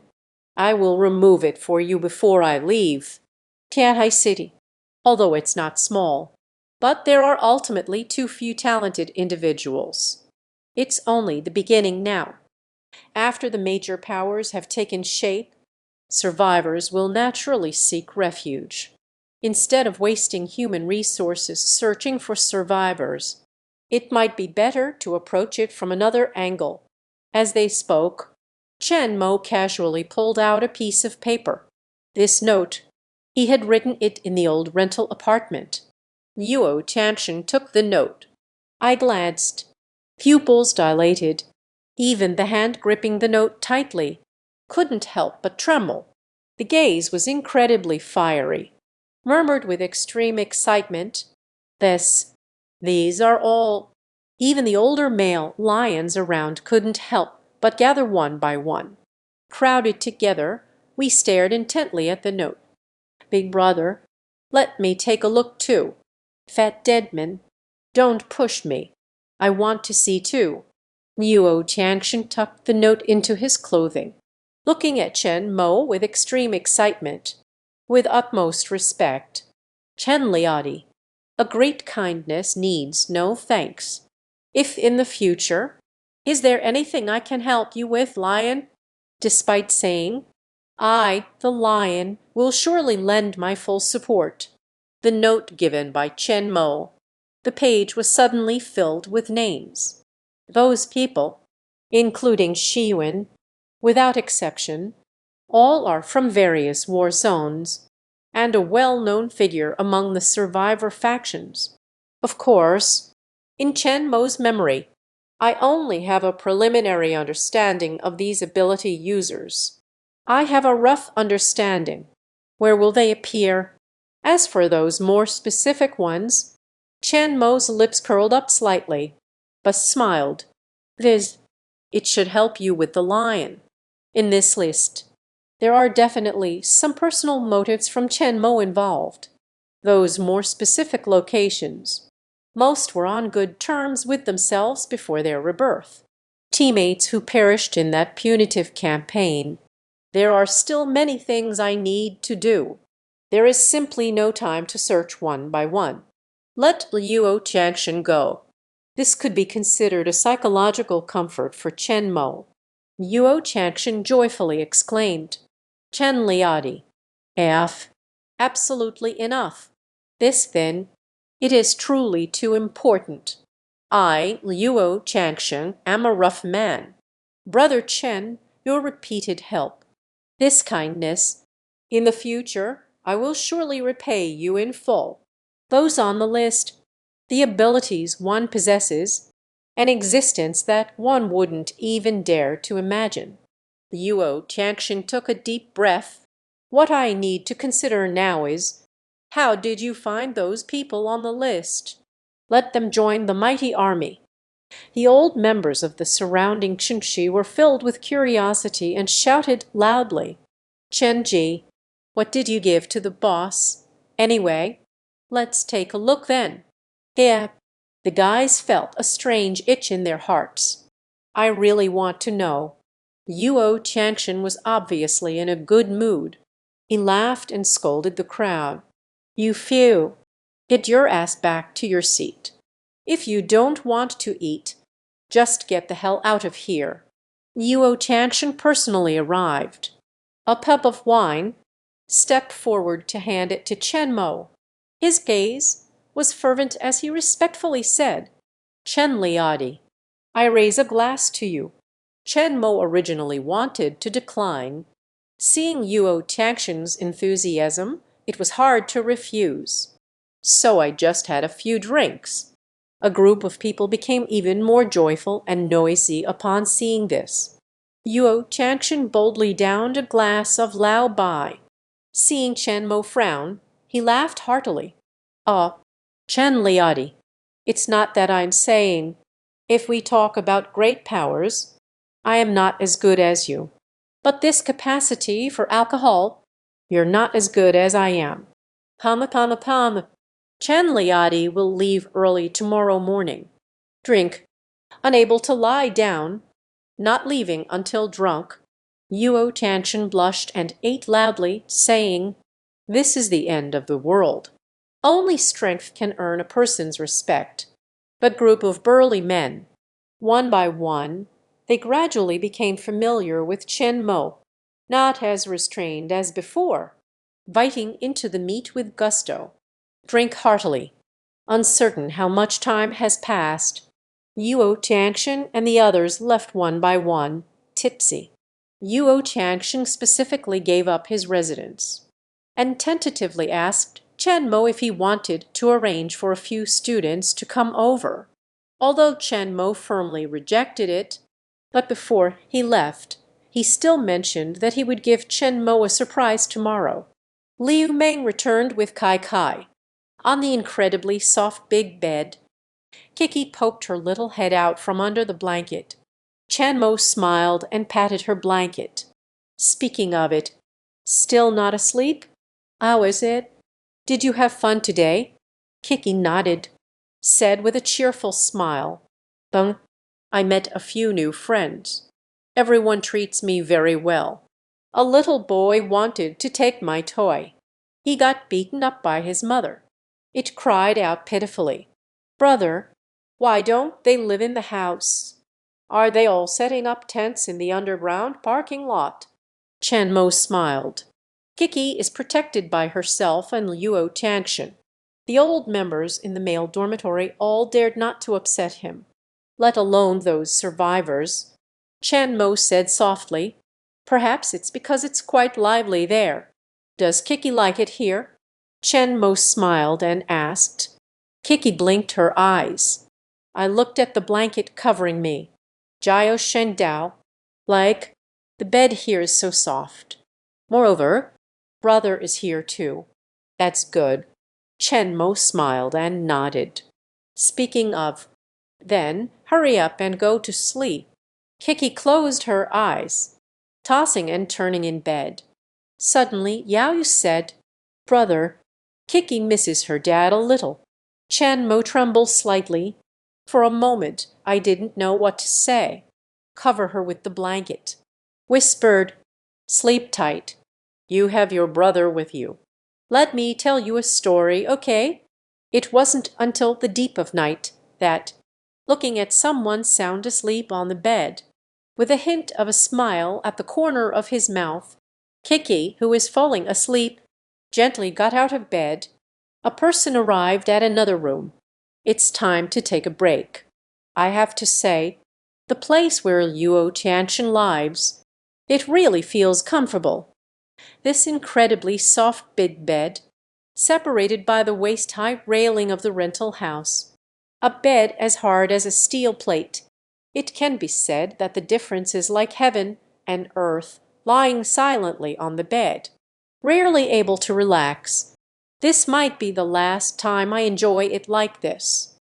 I will remove it for you before I leave. Tianai City, although it's not small, but there are ultimately too few talented individuals. It's only the beginning now. After the major powers have taken shape, survivors will naturally seek refuge. Instead of wasting human resources searching for survivors, it might be better to approach it from another angle. As they spoke, Chen Mo casually pulled out a piece of paper. This note, he had written it in the old rental apartment. Yuo Changsheng took the note. I glanced. Pupils dilated. Even the hand gripping the note tightly couldn't help but tremble. The gaze was incredibly fiery. Murmured with extreme excitement, these are all. Even the older male lions around couldn't help but gather one by one. Crowded together, we stared intently at the note. Big brother, let me take a look too. Fat Deadman, don't push me. I want to see too. Yuo Changsheng tucked the note into his clothing, looking at Chen Mo with extreme excitement. With utmost respect, Chen Liadi, a great kindness needs no thanks. If in the future, is there anything I can help you with, lion? Despite saying, I, the lion, will surely lend my full support. The note given by Chen Mo. The page was suddenly filled with names. Those people, including Shiyuan, without exception, all are from various war zones, and a well-known figure among the survivor factions. Of course, in Chen Mo's memory, I only have a preliminary understanding of these ability users. I have a rough understanding. Where will they appear? As for those more specific ones, Qian Mo's lips curled up slightly, but smiled. Viz. It should help you with the lion. In this list, there are definitely some personal motives from Qian Mo involved. Those more specific locations. Most were on good terms with themselves before their rebirth. Teammates who perished in that punitive campaign. There are still many things I need to do. There is simply no time to search one by one. Let Luo Jiangshan go. This could be considered a psychological comfort for Qian Mo. Luo Jiangshan joyfully exclaimed, Chen Liadi, absolutely enough. This, then, it is truly too important. I, Luo Jiangshan, am a rough man. Brother Chen, your repeated help. This kindness, in the future, I will surely repay you in full. Those on the list, the abilities one possesses, an existence that one wouldn't even dare to imagine. Luo Jiangshan took a deep breath. What I need to consider now is, how did you find those people on the list? Let them join the mighty army. The old members of the surrounding Qiong were filled with curiosity and shouted loudly, Chenji, what did you give to the boss? Anyway, let's take a look then. Yeah, the guys felt a strange itch in their hearts. I really want to know. Luo Jiangshan was obviously in a good mood. He laughed and scolded the crowd. You few, get your ass back to your seat. If you don't want to eat, just get the hell out of here. Luo Jiangshan personally arrived. A cup of wine, stepped forward to hand it to Qian Mo. His gaze was fervent as he respectfully said, Chen Liadi, I raise a glass to you. Qian Mo originally wanted to decline. Seeing Luo Jiangshan's enthusiasm, it was hard to refuse. So I just had a few drinks. A group of people became even more joyful and noisy upon seeing this. Luo Jiangshan boldly downed a glass of Lao Bai. Seeing Qian Mo frown, he laughed heartily. Chen Liadi, it's not that I'm saying, if we talk about great powers, I am not as good as you. But this capacity for alcohol, you're not as good as I am. Pam. Chen Liadi will leave early tomorrow morning. Drink. Unable to lie down, not leaving until drunk, Luo Jiangshan blushed and ate loudly, saying, This is the end of the world. Only strength can earn a person's respect. But group of burly men, one by one, they gradually became familiar with Qian Mo, not as restrained as before, biting into the meat with gusto. Drink heartily. Uncertain how much time has passed, Luo Jiangshan and the others left one by one, tipsy. Luo Jiangshan specifically gave up his residence and tentatively asked Qian Mo if he wanted to arrange for a few students to come over, although Qian Mo firmly rejected it. But before he left, he still mentioned that he would give Qian Mo a surprise tomorrow. Liu Meng returned with Kai Kai. On the incredibly soft big bed, Kiki poked her little head out from under the blanket. Qian Mo smiled and patted her blanket. Speaking of it, still not asleep? How is it? Did you have fun today? Kiki nodded, said with a cheerful smile, Bung, I met a few new friends. Everyone treats me very well. A little boy wanted to take my toy. He got beaten up by his mother. It cried out pitifully, Brother, why don't they live in the house? Are they all setting up tents in the underground parking lot? Qian Mo smiled. Kiki is protected by herself and Luo Jiangshan. The old members in the male dormitory all dared not to upset him, let alone those survivors. Qian Mo said softly, Perhaps it's because it's quite lively there. Does Kiki like it here? Qian Mo smiled and asked. Kiki blinked her eyes. I looked at the blanket covering me. Jiao Shengdao. Like, The bed here is so soft. Moreover, brother is here too. That's good." Chen Mo smiled and nodded. "Speaking of, then hurry up and go to sleep." Kiki closed her eyes, tossing and turning in bed. Suddenly Yao Yu said, "Brother, Kiki misses her dad a little." Chen Mo trembled slightly. For a moment I didn't know what to say. "Cover her with the blanket." Whispered, "Sleep tight. You have your brother with you. Let me tell you a story, okay?" It wasn't until the deep of night that, looking at someone sound asleep on the bed, with a hint of a smile at the corner of his mouth, Kiki, who is falling asleep, gently got out of bed, a person arrived at another room. It's time to take a break. I have to say, the place where Luo Tianxian lives, it really feels comfortable. This incredibly soft big bed, separated by the waist-high railing of the rental house, a bed as hard as a steel plate. It can be said that the difference is like heaven and earth lying silently on the bed. Rarely able to relax, this might be the last time I enjoy it like this.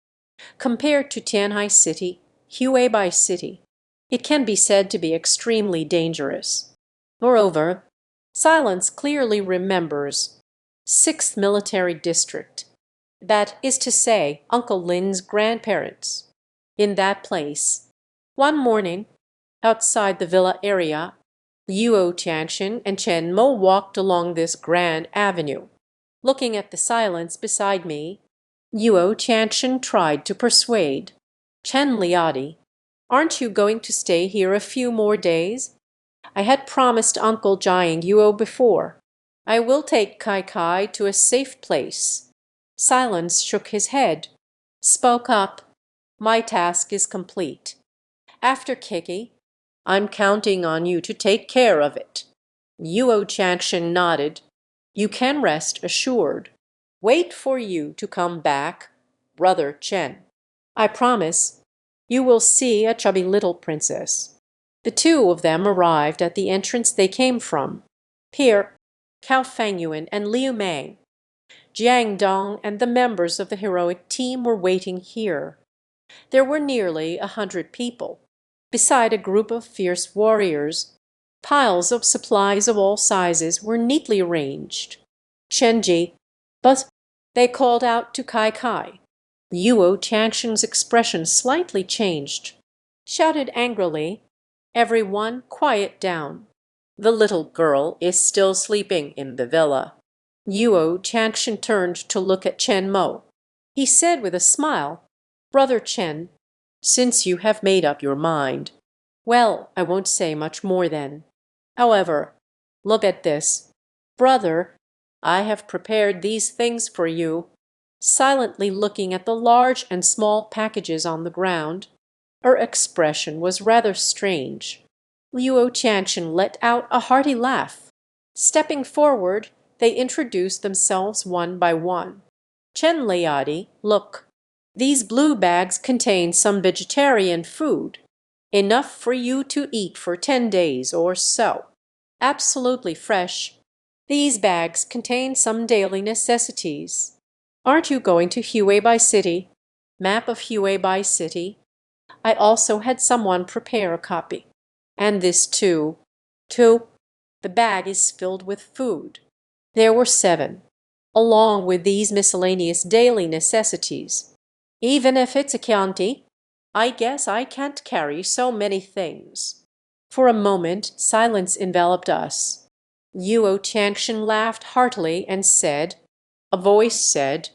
Compared to Tianhai City, Huibai City, it can be said to be extremely dangerous. Moreover, silence clearly remembers 6th Military District, that is to say, Uncle Lin's grandparents. In that place, one morning, outside the villa area, Luo Tianxian and Chen Mo walked along this grand avenue. Looking at the silence beside me, Luo Tianxian tried to persuade. "Chen Liadi, aren't you going to stay here a few more days? I had promised Uncle Jiang Yuo before. I will take Kai Kai to a safe place." Silence shook his head, spoke up. "My task is complete. After Kiki, I'm counting on you to take care of it." Luo Tianxian nodded. "You can rest assured. Wait for you to come back, brother Chen. I promise you will see a chubby little princess." The two of them arrived at the entrance they came from. Here, Cao Fangyuan and Liu Meng, Jiang Dong and the members of the heroic team were waiting here. There were nearly 100 people. Beside a group of fierce warriors, piles of supplies of all sizes were neatly arranged. "Chenji, but," they called out to Kai Kai. Luo Tianxian's expression slightly changed. Shouted angrily, "Everyone quiet down. The little girl is still sleeping in the villa." Luo Tianxian turned to look at Chen Mo. He said with a smile, "Brother Chen, since you have made up your mind, well, I won't say much more then. However, look at this. Brother, I have prepared these things for you." Silently looking at the large and small packages on the ground, her expression was rather strange. Luo Tianxian let out a hearty laugh. Stepping forward, they introduced themselves one by one. "Chen Liadi, look. These blue bags contain some vegetarian food, enough for you to eat for 10 days or so. Absolutely fresh. These bags contain some daily necessities. Aren't you going to Huibai City?" Map of Huibai City. I also had someone prepare a copy. And this too. The bag is filled with food. There were 7, along with these miscellaneous daily necessities. Even if it's a Chianti, I guess I can't carry so many things. For a moment, silence enveloped us. Luo Tianxian laughed heartily and said, a voice said,